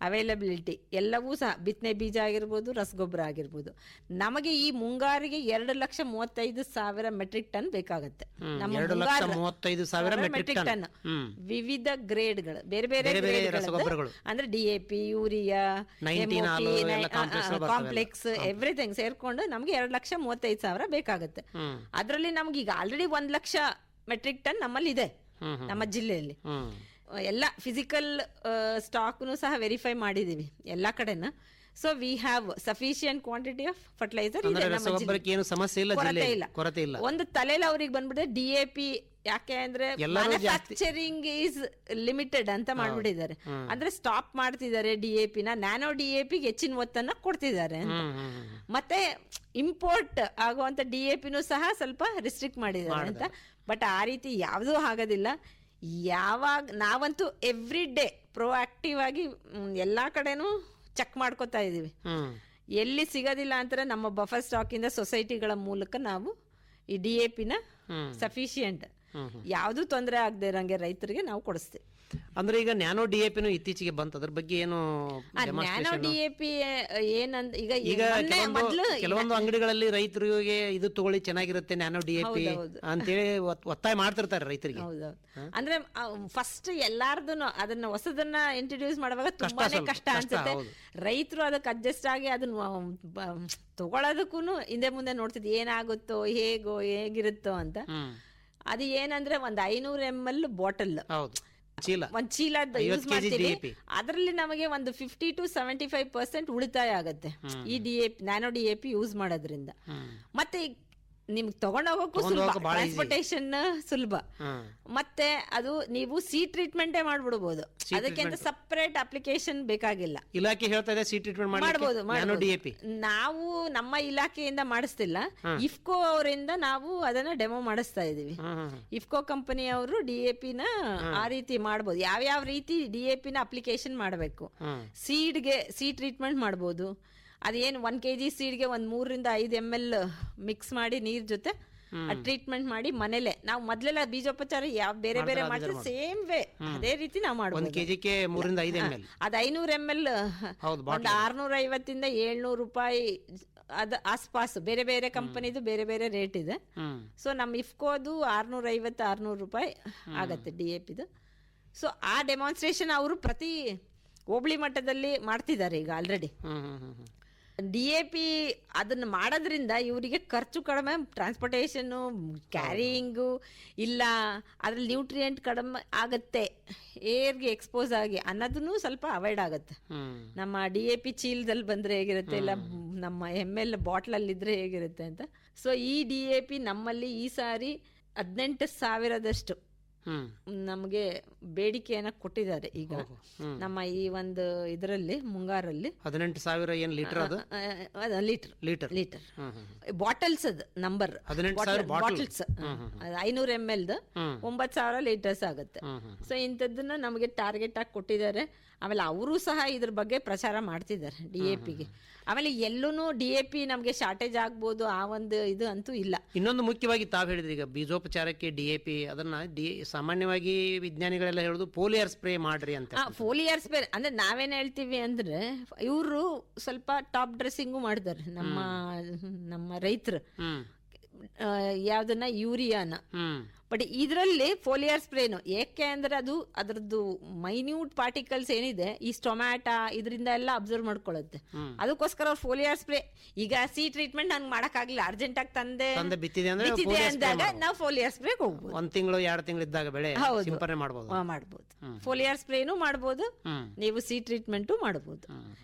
ಅವೈಲಬಿಲಿಟಿ ಎಲ್ಲವೂ ಸಹ, ಬಿತ್ತನೆ ಬೀಜ ಆಗಿರ್ಬೋದು, ರಸಗೊಬ್ಬರ ಆಗಿರ್ಬೋದು. ನಮಗೆ ಈ ಮುಂಗಾರಿಗೆ 2,35,000 ಮೆಟ್ರಿಕ್ ಟನ್ ಬೇಕಾಗುತ್ತೆ. ನಮ್ಮ 2,35,000 ಮೆಟ್ರಿಕ್ ಟನ್ ವಿವಿಧ ಗ್ರೇಡ್ಗಳು, ಬೇರೆ ಬೇರೆ ರಸಗೊಬ್ಬರಗಳು ಅಂದ್ರೆ DAP, ಯೂರಿಯಾ, ಕಾಂಪ್ಲೆಕ್ಸ್, ಎವ್ರಿಥಿಂಗ್ ಸೇರ್ಕೊಂಡು ನಮ್ಗೆ 2,35,000 ಬೇಕಾಗುತ್ತೆ. ಅದರಲ್ಲಿ ನಮ್ಗೆ ಈಗ ಆಲ್ರೆಡಿ 1,00,000 ಮೆಟ್ರಿಕ್ ಟನ್ ನಮ್ಮಲ್ಲಿ ಇದೆ ನಮ್ಮ ಜಿಲ್ಲೆಯಲ್ಲಿ. ಎಲ್ಲ ಫಿಸಿಕಲ್ ಸ್ಟಾಕ್ನು ಸಹ ವೆರಿಫೈ ಮಾಡಿದೀವಿ ಎಲ್ಲಾ ಕಡೆನ. So we have sufficient quantity of fertiliser. ಕೊರತೆ ಇಲ್ಲ. ಒಂದು ತಲೆಯಲ್ಲಿ ಅವ್ರಿಗೆ ಬಂದ್ಬಿಟ್ಟೆ DAP, ಯಾಕೆ ಅಂದ್ರೆ ಮ್ಯಾನುಫ್ಯಾಕ್ಚರಿಂಗ್ ಈಸ್ ಲಿಮಿಟೆಡ್ ಅಂತ ಮಾಡ್ಬಿಟ್ಟಿದ್ದಾರೆ. ಅಂದ್ರೆ ಸ್ಟಾಪ್ ಮಾಡ್ತಿದ್ದಾರೆ DAP ನ. ನ್ಯಾನೋ DAP ಗೆ ಹೆಚ್ಚಿನ ಒತ್ತನ್ನ ಕೊಡ್ತಿದ್ದಾರೆ ಅಂತ. ಮತ್ತೆ ಇಂಪೋರ್ಟ್ ಆಗುವಂತ DAPನೂ ಸಹ ಸ್ವಲ್ಪ ರಿಸ್ಟ್ರಿಕ್ಟ್ ಮಾಡಿದ್ದಾರೆ ಅಂತ. ಬಟ್ ಆ ರೀತಿ ಯಾವುದೂ ಆಗೋದಿಲ್ಲ. ಯಾವಾಗ ನಾವಂತೂ ಎವ್ರಿ ಡೇ ಪ್ರೊಆಕ್ಟಿವ್ ಆಗಿ ಎಲ್ಲಾ ಕಡೆನೂ ಚೆಕ್ ಮಾಡ್ಕೋತಾ ಇದೀವಿ. ಎಲ್ಲಿ ಸಿಗೋದಿಲ್ಲ ಅಂತಾರೆ ನಮ್ಮ ಬಫರ್ ಸ್ಟಾಕ್ ಇಂದ ಸೊಸೈಟಿಗಳ ಮೂಲಕ ನಾವು ಈ DAP ನ ಸಫಿಶಿಯಂಟ್ ಯಾವ್ದು ತೊಂದರೆ ಆಗದೆ ಇರಂಗೆ ರೈತರಿಗೆ ನಾವು ಕೊಡಿಸ್ತೀವಿ. ಅಂದ್ರೆ ಈಗ ನ್ಯಾನೋ DAPನು ಇತ್ತೀಚೆಗೆ ಬಂತು, ಅದ್ರ ಬಗ್ಗೆ ಏನು? ನ್ಯಾನೋ DAP ಏನಂದ ಈಗ ಕೆಲವೊಂದು ಅಂಗಡಿಗಳಲ್ಲಿ ರೈತರಿಗೆ ಇದು ತಗೊಳ್ಳಿ ಚೆನ್ನಾಗಿರುತ್ತೆ ನ್ಯಾನೋ DAP ಅಂತೇಳಿ ಒತ್ತಾಯ ಮಾಡ್ತಿರ್ತಾರೆ ರೈತರಿಗೆ. ಹೌದೌದು. ಅಂದ್ರೆ ಫಸ್ಟ್ ಎಲ್ಲಾರ್ದು ಅದನ್ನ ಹೊಸದನ್ನ ಇಂಟ್ರೊಡ್ಯೂಸ್ ಮಾಡುವಾಗ ತುಂಬಾನೇ ಕಷ್ಟ ಅನ್ಸುತ್ತೆ. ರೈತರು ಅದಕ್ಕೆ ಅಡ್ಜಸ್ಟ್ ಆಗಿ ಅದನ್ನ ತಗೊಳ್ಳೋದಕ್ಕೂ ಹಿಂದೆ ಮುಂದೆ ನೋಡ್ತಿದ್ವಿ ಏನಾಗುತ್ತೋ ಹೇಗಿರುತ್ತೋ ಅಂತ. ಅದು ಏನಂದ್ರೆ ಒಂದು 500 ml ಬಾಟಲ್, ಒಂದ್ ಚೀಲ ಯೂಸ್ ಮಾಡ್ತೀವಿ. ಅದರಲ್ಲಿ ನಮಗೆ ಒಂದು 50 to 75% ಉಳಿತಾಯ ಆಗತ್ತೆ ಈ DAP, ನ್ಯಾನೋ DAP ಯೂಸ್ ಮಾಡೋದ್ರಿಂದ. ಮತ್ತೆ ನಿಮ್ಗೆ ತಗೊಂಡೋಗಕ್ಕೂ ಸುಲಭ, ಟ್ರಾನ್ಸ್ಪೋರ್ಟೇಷನ್ ಸುಲಭ. ಮತ್ತೆ ಅದು ನೀವು ಟ್ರೀಟ್ಮೆಂಟೇ ಮಾಡ್ಬಿಡ್ಬೋದು. ಅದಕ್ಕೆ ಅಂತ ಸಪರೇಟ್ ಅಪ್ಲಿಕೇಶನ್ ಬೇಕಾಗಿಲ್ಲ. ಇಲಾಖೆ ಹೇಳ್ತಾ ಇದೆ ಟ್ರೀಟ್ಮೆಂಟ್ ಮಾಡಬಹುದು. ನಾವು ನಮ್ಮ ಇಲಾಖೆಯಿಂದ ಮಾಡಿಸ್ತಿಲ್ಲ, ಇಫ್ಕೋ ಅವರಿಂದ ನಾವು ಅದನ್ನ ಡೆಮೋ ಮಾಡಿಸ್ತಾ ಇದೀವಿ. ಇಫ್ಕೋ ಕಂಪನಿ ಅವರು DAP ನ ಆ ರೀತಿ ಮಾಡಬಹುದು. ಯಾವ್ಯಾವ ರೀತಿ DAP ನ ಅಪ್ಲಿಕೇಶನ್ ಮಾಡಬೇಕು, ಸೀಡ್ಗೆ ಟ್ರೀಟ್ಮೆಂಟ್ ಮಾಡಬಹುದು. ಅದೇನು 1 kg ಸೀಡ್ಗೆ 3 ರಿಂದ 5 ml ಮಿಕ್ಸ್ ಮಾಡಿ ನೀರ್ ಜೊತೆ ಟ್ರೀಟ್ಮೆಂಟ್ ಮಾಡಿ ಮನೇಲೆ ನಾವು ಮೊದಲೆಲ್ಲ ಬೀಜೋಪಚಾರ ಯಾವ ಬೇರೆ ಮಾಡ್ತೀವಿ, ಸೇಮ್ ವೇ ಅದೇ ರೀತಿ ನಾವು ಮಾಡ್ಬೋದು. 1 kgಗೆ 3 ರಿಂದ 5 ml ಅದು 500 ml ಒಂದು 650 ಇಂದ 700 ರೂಪಾಯಿ ಅದ ಆಸ್ಪಾಸ್. ಬೇರೆ ಬೇರೆ ಕಂಪನಿದು ಬೇರೆ ಬೇರೆ ರೇಟ್ ಇದೆ. ಸೊ ನಮ್ಮ ಇಫ್ಕೋದು 650-600 ರೂಪಾಯಿ ಆಗತ್ತೆ DAPದು. ಸೊ ಆ ಡೆಮಾನ್ಸ್ಟ್ರೇಷನ್ ಅವರು ಪ್ರತಿ ಹೋಬಳಿ ಮಟ್ಟದಲ್ಲಿ ಮಾಡ್ತಿದ್ದಾರೆ ಈಗ ಆಲ್ರೆಡಿ. DAP ಅದನ್ನ ಮಾಡೋದ್ರಿಂದ ಇವರಿಗೆ ಖರ್ಚು ಕಡಿಮೆ, ಟ್ರಾನ್ಸ್ಪೋರ್ಟೇಷನ್ನು, ಕ್ಯಾರಿಯಿಂಗು ಇಲ್ಲ, ಅದ್ರಲ್ಲಿ ನ್ಯೂಟ್ರಿಯೆಂಟ್ ಕಡಿಮೆ ಆಗತ್ತೆ, ಏರ್ಗೆ ಎಕ್ಸ್ಪೋಸ್ ಆಗಿ ಅನ್ನೋದನ್ನು ಸ್ವಲ್ಪ ಅವಾಯ್ಡ್ ಆಗುತ್ತೆ. ನಮ್ಮ DAP ಚೀಲದಲ್ಲಿ ಬಂದ್ರೆ ಹೇಗಿರುತ್ತೆ, ಇಲ್ಲ ನಮ್ಮ ML ಬಾಟ್ಲಲ್ಲಿ ಇದ್ರೆ ಹೇಗಿರುತ್ತೆ ಅಂತ. ಸೊ ಈ DAP ನಮ್ಮಲ್ಲಿ ಈ ಸಾರಿ 18,000ದಷ್ಟು ನಮಗೆ ಬೇಡಿಕೆಯನ್ನ ಕೊಟ್ಟಿದ್ದಾರೆ ಈಗ ನಮ್ಮ ಈ ಒಂದು ಇದರಲ್ಲಿ ಮುಂಗಾರಲ್ಲಿ. 18,000 ಏನ್ ಲೀಟರ್? ಅದು ಲೀಟರ್ ಬಾಟಲ್ಸ್ ಅದು ನಂಬರ್ ಬಾಟಲ್ಸ್ 500 ml 9,000 ಲೀಟರ್ಸ್ ಆಗುತ್ತೆ. ಸೊ ಇಂಥದ್ದನ್ನ ನಮಗೆ ಟಾರ್ಗೆಟ್ ಆಗಿ ಕೊಟ್ಟಿದ್ದಾರೆ. ಆಮೇಲೆ ಅವರು ಸಹ ಇದ್ರ ಬಗ್ಗೆ ಪ್ರಚಾರ ಮಾಡ್ತಿದ್ದಾರೆ DAPಗೆ. ಆಮೇಲೆ ಎಲ್ಲೂ DAP ನಮಗೆ ಶಾರ್ಟೇಜ್ ಆಗ್ಬೋದು ಆ ಒಂದು ಇದು ಅಂತೂ ಇಲ್ಲ. ಇನ್ನೊಂದು ಮುಖ್ಯವಾಗಿ ತಾವು ಹೇಳಿದ್ರಿ ಈಗ ಬೀಜೋಪಚಾರಕ್ಕೆ DAP ಅದನ್ನ ಸಾಮಾನ್ಯವಾಗಿ ವಿಜ್ಞಾನಿಗಳೆಲ್ಲ ಹೇಳುದು ಫೋಲಿಯರ್ ಸ್ಪ್ರೇ ಮಾಡ್ರಿ ಅಂತ. ಫೋಲಿಯರ್ ಸ್ಪ್ರೇ ಅಂದ್ರೆ ನಾವೇನ್ ಹೇಳ್ತೀವಿ ಅಂದ್ರೆ ಇವರು ಸ್ವಲ್ಪ ಟಾಪ್ ಡ್ರೆಸ್ಸಿಂಗು ಮಾಡಿದ್ದಾರೆ ನಮ್ಮ ರೈತರು. ಯಾವ್ದನ್ನ ಯೂರಿಯಾನ. ಬಟ್ ಇದರಲ್ಲಿ ಫೋಲಿಯರ್ ಸ್ಪ್ರೇನು ಏಕೆ ಅಂದ್ರೆ ಅದರದ್ದು ಮೈನ್ಯೂಟ್ ಪಾರ್ಟಿಕಲ್ಸ್ ಏನಿದೆ ಈ ಸ್ಟೊಮ್ಯಾಟಾ ಇದರಿಂದ ಎಲ್ಲ ಅಬ್ಸರ್ವ್ ಮಾಡ್ಕೊಳ್ಳುತ್ತೆ. ಅದಕ್ಕೋಸ್ಕರ ಅವ್ರು ಫೋಲಿಯರ್ ಸ್ಪ್ರೇ ಈಗ ಟ್ರೀಟ್ಮೆಂಟ್ ನಂಗೆ ಮಾಡಕ್ಕಾಗ್ಲಿಲ್ಲ ಅರ್ಜೆಂಟ್ ಆಗಿ ತಂದೆ ಬಿತ್ತಿದೆ ಅಂದಾಗ ನಾವು ಫೋಲಿಯರ್ ಸ್ಪ್ರೇ ಹೋಗ್ಬೋದು. 1 ತಿಂಗಳು 2 ತಿಂಗಳು ಇದ್ದಾಗ ಬೆಳೆ ಸಿಂಪರಣೆ ಮಾಡ್ಬೋದು. ಫೋಲಿಯರ್ ಸ್ಪ್ರೇನು ಮಾಡ್ಬೋದು, ನೀವು ಟ್ರೀಟ್ಮೆಂಟು ಮಾಡ್ಬೋದು.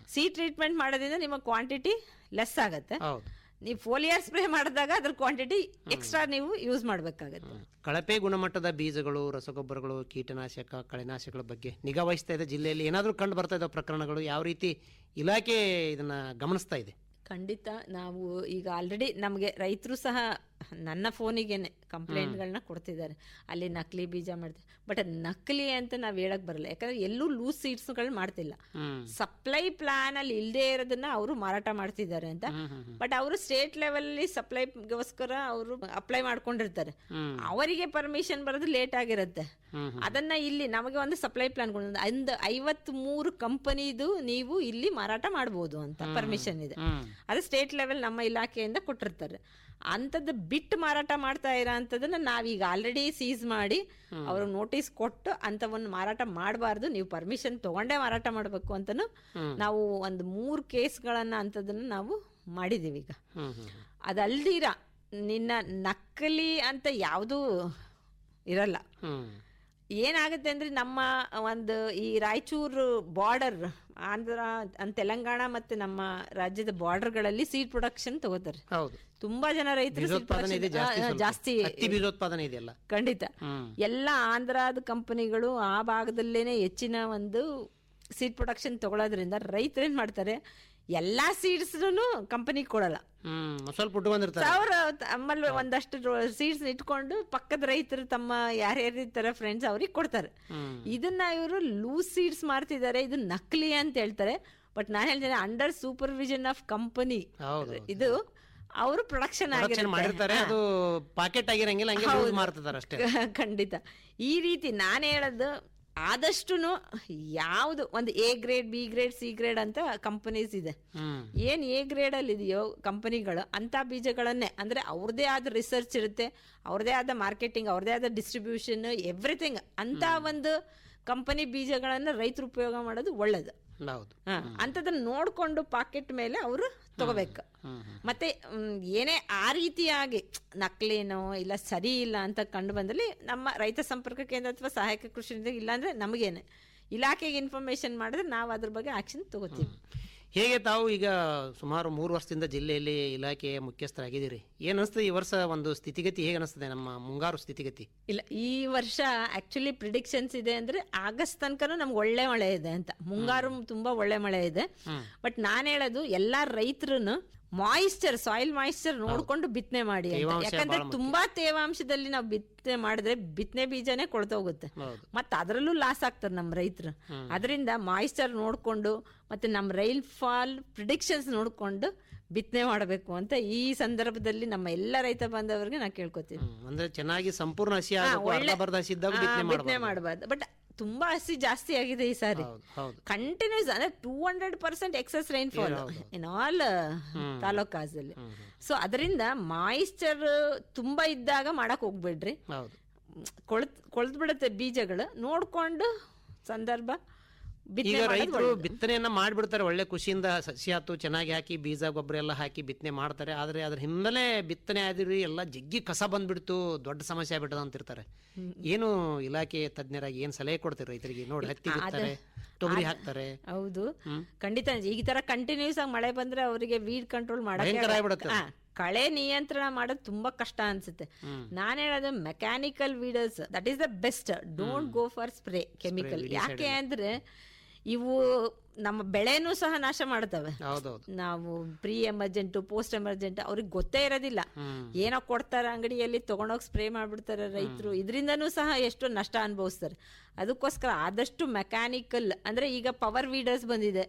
ಟ್ರೀಟ್ಮೆಂಟ್ ಮಾಡೋದ್ರಿಂದ ನಿಮ್ಮ ಕ್ವಾಂಟಿಟಿ ಲೆಸ್ ಆಗತ್ತೆ. ನೀವು ಫೋಲಿಯರ್ ಸ್ಪ್ರೇ ಮಾಡಿದಾಗ ಅದ್ರ ಕ್ವಾಂಟಿಟಿ ಎಕ್ಸ್ಟ್ರಾ ನೀವು ಯೂಸ್ ಮಾಡಬೇಕಾಗುತ್ತೆ. ಕಳಪೆ ಗುಣಮಟ್ಟದ ಬೀಜಗಳು, ರಸಗೊಬ್ಬರಗಳು, ಕೀಟನಾಶಕ, ಕಳೆನಾಶಕಗಳ ಬಗ್ಗೆ ನಿಗಾ ವಹಿಸ್ತಾ ಇದೆ ಜಿಲ್ಲೆಯಲ್ಲಿ. ಏನಾದರೂ ಕಂಡು ಬರ್ತಾ ಇದ್ದಾವೆ ಪ್ರಕರಣಗಳು? ಯಾವ ರೀತಿ ಇಲಾಖೆ ಇದನ್ನ ಗಮನಿಸ್ತಾ ಇದೆ? ಖಂಡಿತ ನಾವು ಈಗ ಆಲ್ರೆಡಿ ನಮಗೆ ರೈತರು ಸಹ ನನ್ನ ಫೋನಿಗೇನೆ ಕಂಪ್ಲೇಂಟ್ಗಳನ್ನ ಕೊಡ್ತಿದ್ದಾರೆ, ಅಲ್ಲಿ ನಕಲಿ ಬೀಜ ಮಾಡ್ತಾರೆ. ಬಟ್ ನಕಲಿ ಅಂತ ನಾವು ಹೇಳಕ್ ಬರಲ್ಲ, ಯಾಕಂದ್ರೆ ಎಲ್ಲೂ ಲೂಸ್ ಸೀಡ್ಸ್ಗಳು ಮಾಡ್ತಿಲ್ಲ. ಸಪ್ಲೈ ಪ್ಲಾನ್ ಅಲ್ಲಿ ಇಲ್ಲದೆ ಇರೋದನ್ನ ಅವರು ಮಾರಾಟ ಮಾಡ್ತಿದ್ದಾರೆ ಅಂತ. ಬಟ್ ಅವರು ಸ್ಟೇಟ್ ಲೆವೆಲ್ ಸಪ್ಲೈಗೋಸ್ಕರ ಅವರು ಅಪ್ಲೈ ಮಾಡ್ಕೊಂಡಿರ್ತಾರೆ, ಅವರಿಗೆ ಪರ್ಮಿಷನ್ ಬರೋದು ಲೇಟ್ ಆಗಿರುತ್ತೆ. ಅದನ್ನ ಇಲ್ಲಿ ನಮಗೆ ಒಂದು ಸಪ್ಲೈ ಪ್ಲಾನ್ 53 ಕಂಪನಿದು ನೀವು ಇಲ್ಲಿ ಮಾರಾಟ ಮಾಡ್ಬೋದು ಅಂತ ಪರ್ಮಿಷನ್ ಇದೆ. ಅದು ಸ್ಟೇಟ್ ಲೆವೆಲ್ ನಮ್ಮ ಇಲಾಖೆಯಿಂದ ಕೊಟ್ಟಿರ್ತಾರೆ. ಅಂಥದ್ದು ಬಿಟ್ಟು ಮಾರಾಟ ಮಾಡ್ತಾ ಇರೋ ಅಂಥದನ್ನ ನಾವೀಗ ಆಲ್ರೆಡಿ ಸೀಸ್ ಮಾಡಿ ಅವ್ರಿಗೆ ನೋಟಿಸ್ ಕೊಟ್ಟು ಅಂಥವನ್ನು ಮಾರಾಟ ಮಾಡಬಾರ್ದು, ನೀವು ಪರ್ಮಿಷನ್ ತಗೊಂಡೇ ಮಾರಾಟ ಮಾಡಬೇಕು ಅಂತನೂ ನಾವು ಒಂದು 3 ಕೇಸ್ಗಳನ್ನ ಅಂಥದನ್ನ ನಾವು ಮಾಡಿದೀವಿ. ಈಗ ಅದಲ್ದಿರ ನಿನ್ನ ನಕಲಿ ಅಂತ ಯಾವುದೂ ಇರಲ್ಲ. ಏನಾಗುತ್ತೆ ಅಂದ್ರೆ ನಮ್ಮ ಒಂದು ಈ ರಾಯಚೂರು ಬಾರ್ಡರ್, ಆಂಧ್ರ ತೆಲಂಗಾಣ ಮತ್ತೆ ನಮ್ಮ ರಾಜ್ಯದ ಬಾರ್ಡರ್ಗಳಲ್ಲಿ ಸೀಡ್ ಪ್ರೊಡಕ್ಷನ್ ತಗೋತಾರೆ. ತುಂಬಾ ಜನ ರೈತರು ಜಾಸ್ತಿ ಇದೆಯಲ್ಲ. ಖಂಡಿತ ಎಲ್ಲ ಆಂಧ್ರದ ಕಂಪನಿಗಳು ಆ ಭಾಗದಲ್ಲೇನೆ ಹೆಚ್ಚಿನ ಒಂದು ಸೀಡ್ ಪ್ರೊಡಕ್ಷನ್ ತಗೊಳ್ಳೋದ್ರಿಂದ ರೈತರು ಏನ್ ಮಾಡ್ತಾರೆ, ಎಲ್ಲಾ ಸೀಡ್ಸ್ ಕಂಪನಿ ಕೊಡಲ್ಲ. ಆಮೇಲೆ ಒಂದಷ್ಟು ಸೀಡ್ಸ್ ಇಟ್ಕೊಂಡು ಪಕ್ಕದ ರೈತರು ತಮ್ಮ ಯಾರ್ಯಾರಿರ್ತಾರೆ ಫ್ರೆಂಡ್ಸ್ ಅವ್ರಿಗೆ ಕೊಡ್ತಾರೆ. ಇದನ್ನ ಇವರು ಲೂಸ್ ಸೀಡ್ಸ್ ಮಾರ್ತಿದ್ದಾರೆ, ಇದು ನಕಲಿ ಅಂತ ಹೇಳ್ತಾರೆ. ಬಟ್ ನಾನು ಹೇಳ್ತೇನೆ ಅಂಡರ್ ಸೂಪರ್ವಿಷನ್ ಆಫ್ ಕಂಪನಿ ಇದು ಅವರು ಪ್ರೊಡಕ್ಷನ್ ಆಗಿರ್ತಾರೆ. ಖಂಡಿತ ಈ ರೀತಿ ನಾನು ಹೇಳೋದು ಆದಷ್ಟು ಯಾವ್ದು ಒಂದು A grade, B grade, C grade ಅಂತ ಕಂಪನೀಸ್ ಇದೆ. ಏನ್ A ಗ್ರೇಡ್ ಅಲ್ಲಿ ಇದೆಯೋ ಕಂಪನಿಗಳು ಅಂತ ಬೀಜಗಳನ್ನೇ, ಅಂದ್ರೆ ಅವ್ರದೇ ಆದ ರಿಸರ್ಚ್ ಇರುತ್ತೆ, ಅವ್ರದೇ ಆದ ಮಾರ್ಕೆಟಿಂಗ್, ಅವ್ರದೇ ಆದ ಡಿಸ್ಟ್ರಿಬ್ಯೂಷನ್, ಎವ್ರಿಥಿಂಗ್ ಅಂತ ಒಂದು ಕಂಪನಿ ಬೀಜಗಳನ್ನ ರೈತರು ಉಪಯೋಗ ಮಾಡೋದು ಒಳ್ಳೇದು. ಅಂತದನ್ನ ನೋಡ್ಕೊಂಡು ಪಾಕೆಟ್ ಮೇಲೆ ಅವರು ತಗೋಬೇಕು. ಮತ್ತೆ ಏನೇ ಆ ರೀತಿಯಾಗಿ ನಕಲೇನೋ ಇಲ್ಲ ಸರಿ ಇಲ್ಲ ಅಂತ ಕಂಡು ಬಂದಲ್ಲಿ ನಮ್ಮ ರೈತ ಸಂಪರ್ಕ ಕೇಂದ್ರ ಅಥವಾ ಸಹಾಯಕ ಕೃಷಿ ಇಲ್ಲಾಂದ್ರೆ ನಮಗೇನೆ ಇಲಾಖೆಗೆ ಇನ್ಫಾರ್ಮೇಶನ್ ಮಾಡಿದ್ರೆ ನಾವು ಅದ್ರ ಬಗ್ಗೆ ಆಕ್ಷನ್ ತಗೋತೀವಿ. ಹೇಗೆ ತಾವು ಈಗ ಸುಮಾರು 3 ವರ್ಷದಿಂದ ಜಿಲ್ಲೆಯಲ್ಲಿ ಇಲಾಖೆಯ ಮುಖ್ಯಸ್ಥರಾಗಿದ್ದೀರಿ, ಏನ್ ಅನಿಸ್ತದೆ ಈ ವರ್ಷ ಒಂದು ಸ್ಥಿತಿಗತಿ ಹೇಗೆ ಅನಿಸ್ತದೆ, ನಮ್ಮ ಮುಂಗಾರು ಸ್ಥಿತಿಗತಿ? ಇಲ್ಲ, ಈ ವರ್ಷ ಆಕ್ಚುಲಿ ಪ್ರಿಡಿಕ್ಷನ್ಸ್ ಇದೆ ಅಂದ್ರೆ ಆಗಸ್ಟ್ ತನಕನೂ ನಮ್ಗೆ ಒಳ್ಳೆ ಮಳೆ ಇದೆ ಅಂತ. ಮುಂಗಾರು ತುಂಬಾ ಒಳ್ಳೆ ಮಳೆ ಇದೆ. ಬಟ್ ನಾನು ಹೇಳೋದು ಎಲ್ಲಾ ರೈತರು ಮಾಯಿಶ್ಚರ್, ಸಾಯಿಲ್ ಮಾಯಿಶ್ಚರ್ ನೋಡ್ಕೊಂಡು ಬಿತ್ತನೆ ಮಾಡಿ ಅಂತ. ಯಾಕಂದ್ರೆ ತುಂಬಾ ತೇವಾಂಶದಲ್ಲಿ ನಾವು ಬಿತ್ತನೆ ಮಾಡಿದ್ರೆ ಬಿತ್ತನೆ ಬೀಜನೇ ಕೊಳ್ತೋಗುತ್ತೆ, ಮತ್ತೆ ಅದರಲ್ಲೂ ಲಾಸ್ ಆಗ್ತಾರೆ ನಮ್ಮ ರೈತರು. ಅದರಿಂದ ಮಾಯಿಶ್ಚರ್ ನೋಡ್ಕೊಂಡು ಮತ್ತೆ ನಮ್ಮ ರೈನ್ ಫಾಲ್ ಪ್ರಿಡಿಕ್ಷನ್ಸ್ ನೋಡ್ಕೊಂಡು ಬಿತ್ತನೆ ಮಾಡಬೇಕು ಅಂತ ಈ ಸಂದರ್ಭದಲ್ಲಿ ನಮ್ಮ ಎಲ್ಲ ರೈತ ಬಾಂಧವರಿಗೆ ನಾ ಕೇಳ್ಕೊತೀನಿ. ಅಂದ್ರೆ ಚೆನ್ನಾಗಿ ಸಂಪೂರ್ಣ ಹಸಿ ಬಿತ್ತನೆ ಮಾಡಬಾರ್ದು. ಬಟ್ ತುಂಬಾ ಹಸಿ ಜಾಸ್ತಿ ಆಗಿದೆ ಈ ಸಾರಿ, ಕಂಟಿನ್ಯೂಸ್ ಅಂದ್ರೆ 200% ಎಕ್ಸೆಸ್ ರೈನ್ಫಾಲ್ ಇನ್ ಆಲ್ ತಾಲೂಕಾಸಲ್ಲಿ. ಸೊ ಅದರಿಂದ ಮಾಯಿಶ್ಚರ್ ತುಂಬಾ ಇದ್ದಾಗ ಮಾಡಕ್ ಹೋಗ್ಬೇಡ್ರಿ, ಕೊಳ್ತ್ ಬಿಡುತ್ತೆ ಬೀಜಗಳು. ನೋಡ್ಕೊಂಡು ಸಂದರ್ಭ ಈಗ ರೈತರು ಬಿತ್ತನೆಯನ್ನ ಮಾಡ್ಬಿಡ್ತಾರೆ, ಒಳ್ಳೆ ಖುಷಿಯಿಂದ ಸಸಿ ಆತು ಚೆನ್ನಾಗಿ ಹಾಕಿ ಬೀಜ ಗೊಬ್ಬರ ಎಲ್ಲ ಹಾಕಿ ಬಿತ್ತನೆ ಮಾಡ್ತಾರೆ. ಆದ್ರೆ ಅದ್ರ ಹಿಂದಲೇ ಬಿತ್ತನೆ ಆದ್ರಿ ಎಲ್ಲ ಜಗ್ಗಿ ಕಸ ಬಂದ್ಬಿಡ್ತು, ದೊಡ್ಡ ಸಮಸ್ಯೆ ಆಗ್ಬಿಟ್ಟದ ಅಂತಿರ್ತಾರೆ. ಏನು ಇಲಾಖೆ ತಜ್ಞರಾಗಿ ಏನ್ ಸಲಹೆ ಕೊಡ್ತೀರಿ ರೈತರಿಗೆ? ನೋಡಿ, ಹತ್ತಿ ಬಿತ್ತಾರೆ, ತೊಗರಿ ಹಾಕ್ತಾರೆ. ಹೌದು, ಖಂಡಿತ ಈ ತರ ಕಂಟಿನ್ಯೂಸ್ ಆಗಿ ಮಳೆ ಬಂದ್ರೆ ಅವರಿಗೆ ವೀಡ್ ಕಂಟ್ರೋಲ್ ಮಾಡಕ್ಕೆ, ಕಳೆ ನಿಯಂತ್ರಣ ಮಾಡೋದು ತುಂಬಾ ಕಷ್ಟ ಅನ್ಸುತ್ತೆ. ನಾನು ಹೇಳೋದು mechanical weeders that is the best. Don't go for spray chemical. ಯಾಕೆ ಅಂದ್ರೆ ಇವು ನಮ್ಮ ಬೆಳೆನೂ ಸಹ ನಾಶ ಮಾಡ್ತವೆ. ಹೌದೌದು. ನಾವು ಪ್ರೀ ಎಮರ್ಜೆಂಟ್, ಪೋಸ್ಟ್ ಎಮರ್ಜೆಂಟ್ ಅವ್ರಿಗೆ ಗೊತ್ತೇ ಇರೋದಿಲ್ಲ. ಏನೋ ಕೊಡ್ತಾರೆ ಅಂಗಡಿಯಲ್ಲಿ ತಗೊಂಡೋಗಿ ಸ್ಪ್ರೇ ಮಾಡ್ಬಿಡ್ತಾರೆ ರೈತರು. ಇದರಿಂದನೂ ಸಹ ಎಷ್ಟು ನಷ್ಟ ಅನುಭವಿಸ್ತಾರೆ. ಅದಕ್ಕೋಸ್ಕರ ಆದಷ್ಟು ಮೆಕ್ಯಾನಿಕಲ್, ಅಂದ್ರೆ ಈಗ ಪವರ್ ವೀಡರ್ಸ್ ಬಂದಿದೆ.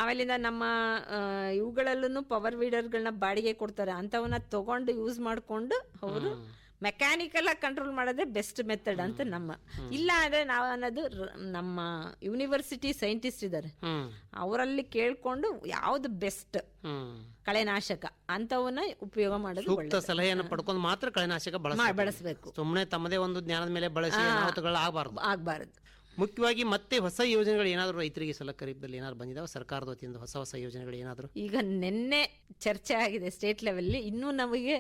ಆಮೇಲಿಂದ ನಮ್ಮ ಇವುಗಳಲ್ಲೂ ಪವರ್ ವೀಡರ್ಗಳನ್ನ ಬಾಡಿಗೆ ಕೊಡ್ತಾರೆ. ಅಂಥವನ್ನ ತಗೊಂಡು ಯೂಸ್ ಮಾಡಿಕೊಂಡು ಅವರು ಮೆಕ್ಯಾನಿಕಲ್ ಆಗಿ ಕಂಟ್ರೋಲ್ ಮಾಡೋದೇ ಬೆಸ್ಟ್ ಮೆಥಡ್ ಅಂತ ನಮ್ಮ. ಇಲ್ಲ ಅಂದ್ರೆ ನಾವು ಅನ್ನೋದು ನಮ್ಮ ಯೂನಿವರ್ಸಿಟಿ ಸೈಂಟಿಸ್ಟ್ ಇದ್ದಾರೆ, ಅವರಲ್ಲಿ ಕೇಳ್ಕೊಂಡು ಯಾವ್ದು ಬೆಸ್ಟ್ ಕಳೆನಾಶಕ ಅಂತವನ್ನ ಉಪಯೋಗ ಮಾಡೋದು, ಸೂಕ್ತ ಸಲಹೆಯನ್ನು ಪಡ್ಕೊಂಡು ಮಾತ್ರ ಕಳೆನಾಶಕ ಬಳಸಬೇಕು. ಸುಮ್ಮನೆ ತಮ್ಮದೇ ಒಂದು ಜ್ಞಾನದ ಮೇಲೆ ಬಳಸಿ ಆಗ್ಬಾರ್ದು. ಮುಖ್ಯವಾಗಿ ಮತ್ತೆ ಹೊಸ ಯೋಜನೆಗಳು ಏನಾದ್ರು ರೈತರಿಗೆ ಸಲ ಖರೀದಿದಲ್ಲಿ ಏನಾದ್ರು ಬಂದಿದಾವ ಸರ್ಕಾರದ ವತಿಯಿಂದ? ಹೊಸ ಯೋಜನೆಗಳು ಏನಾದ್ರು ಈಗ ನಿನ್ನೆ ಚರ್ಚೆ ಆಗಿದೆ ಸ್ಟೇಟ್ ಲೆವೆಲ್, ಇನ್ನೂ ನಮಗೆ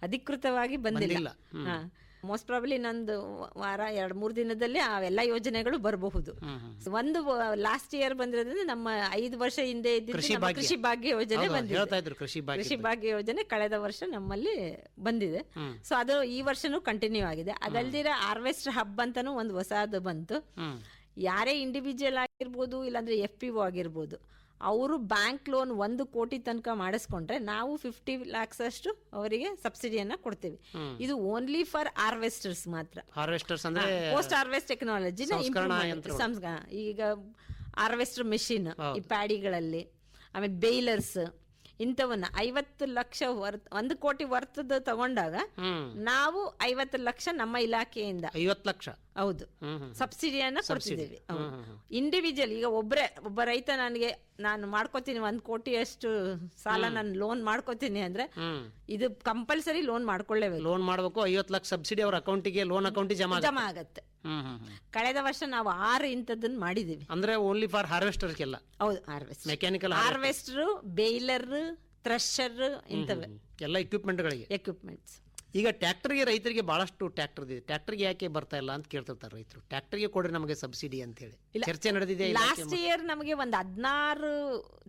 ಅಧಿಕೃತವಾಗಿ ಬಂದಿಲ್ಲ. ಮೋಸ್ಟ್ ಪ್ರಾಬಲಿ ನಂದು ವಾರ 2-3 ದಿನದಲ್ಲಿ ಅವೆಲ್ಲ ಯೋಜನೆಗಳು ಬರಬಹುದು. ಒಂದು ಲಾಸ್ಟ್ ಇಯರ್ ಬಂದಿರೋದ್ರಿಂದ ನಮ್ಮ 5 ವರ್ಷ ಹಿಂದೆ ಇದ್ದಿದ್ದು ಕೃಷಿ ಭಾಗ್ಯ ಯೋಜನೆ ಬಂದಿದೆ. ಕೃಷಿ ಭಾಗ್ಯ ಯೋಜನೆ ಕಳೆದ ವರ್ಷ ನಮ್ಮಲ್ಲಿ ಬಂದಿದೆ. ಸೊ ಅದು ಈ ವರ್ಷನೂ ಕಂಟಿನ್ಯೂ ಆಗಿದೆ. ಅದಲ್ದಿರ ಹಾರ್ವೆಸ್ಟ್ ಹಬ್ ಅಂತಾನು ಒಂದು ಹೊಸದು ಬಂತು. ಯಾರೇ ಇಂಡಿವಿಜುವಲ್ ಆಗಿರ್ಬೋದು, ಇಲ್ಲಾಂದ್ರೆ FPO ಆಗಿರ್ಬೋದು, ಅವರು ಬ್ಯಾಂಕ್ ಲೋನ್ 1 ಕೋಟಿ ತನಕ ಮಾಡಿಸ್ಕೊಂಡ್ರೆ ನಾವು 50 lakhs ಅಷ್ಟು ಅವರಿಗೆ ಸಬ್ಸಿಡಿಯನ್ನ ಕೊಡ್ತೀವಿ. ಇದು ಓನ್ಲಿ ಫಾರ್ ಹಾರ್ವೆಸ್ಟರ್ಸ್ ಮಾತ್ರ. ಹಾರ್ವೆಸ್ಟರ್ಸ್ ಅಂದ್ರೆ ಪೋಸ್ಟ್ ಹಾರ್ವೆಸ್ಟ್ ಟೆಕ್ನಾಲಜಿನ ಈಗ ಹಾರ್ವೆಸ್ಟರ್ ಮೆಷಿನ್ ಈ ಪ್ಯಾಡಿಗಳಲ್ಲಿ, ಆಮೇಲೆ ಬೇಲರ್ಸ್, ಇಂಥವನ್ನ 50 ಲಕ್ಷ 1 ಕೋಟಿ ವರ್ತದ ತಗೊಂಡಾಗ ನಾವು 50 ಲಕ್ಷ ನಮ್ಮ ಇಲಾಖೆಯಿಂದ 50 ಲಕ್ಷ ಹೌದು ಸಬ್ಸಿಡಿಯನ್ನ ಕೊಡ್ತಿದ್ದೀವಿ. ಇಂಡಿವಿಜುವಲ್ ಈಗ ಒಬ್ಬ ರೈತ ನಾನು ಮಾಡ್ಕೋತೀನಿ 1 ಕೋಟಿಯಷ್ಟು ಸಾಲ ನಾನು ಲೋನ್ ಮಾಡ್ಕೋತೀನಿ ಅಂದ್ರೆ ಇದು ಕಂಪಲ್ಸರಿ ಲೋನ್ ಮಾಡ್ಕೊಳ್ಳೇಬೇಕು. ಲೋನ್ ಮಾಡಬೇಕು. 50 ಲಕ್ಷ ಸಬ್ಸಿಡಿ ಅವ್ರ ಅಕೌಂಟಿಗೆ, ಲೋನ್ ಅಕೌಂಟಿಗೆ ಜಮಾ ಆಗತ್ತೆ. ಕಳೆದ ವರ್ಷ ನಾವು 6 ಇಂಥದನ್ನ ಮಾಡಿದೀವಿ. ಅಂದ್ರೆ ಓನ್ಲಿ ಫಾರ್ ಹಾರ್ವೆಸ್ಟರ್ಗೆಲ್ಲ. ಹೌದು, harvest, mechanical harvester, baler, thresher, ಇಂಥವೆ ಎಲ್ಲ ಎಕ್ವಿಪ್ಮೆಂಟ್ಸ್. ಈಗ ಟ್ರ್ಯಾಕ್ಟರ್ಗೆ ರೈತರಿಗೆ ಬಹಳಷ್ಟು ಟ್ರ್ಯಾಕ್ಟರ್ ಇದೆ. ಟ್ರ್ಯಾಕ್ಟರ್ಗೆ ಯಾಕೆ ಬರ್ತಾ ಇಲ್ಲ ಅಂತ ಕೇಳ್ತಿರ್ತಾರೆ ರೈತರು. ಟ್ರ್ಯಾಕ್ಟರ್ಗೆ ಕೊಡ್ರಿ ನಮಗೆ ಸಬ್ಸಿಡಿ ಅಂತ ಹೇಳಿ ಚರ್ಚೆ ನಡೆದಿದೆ. ಲಾಸ್ಟ್ ಇಯರ್ ನಮಗೆ ಒಂದು 16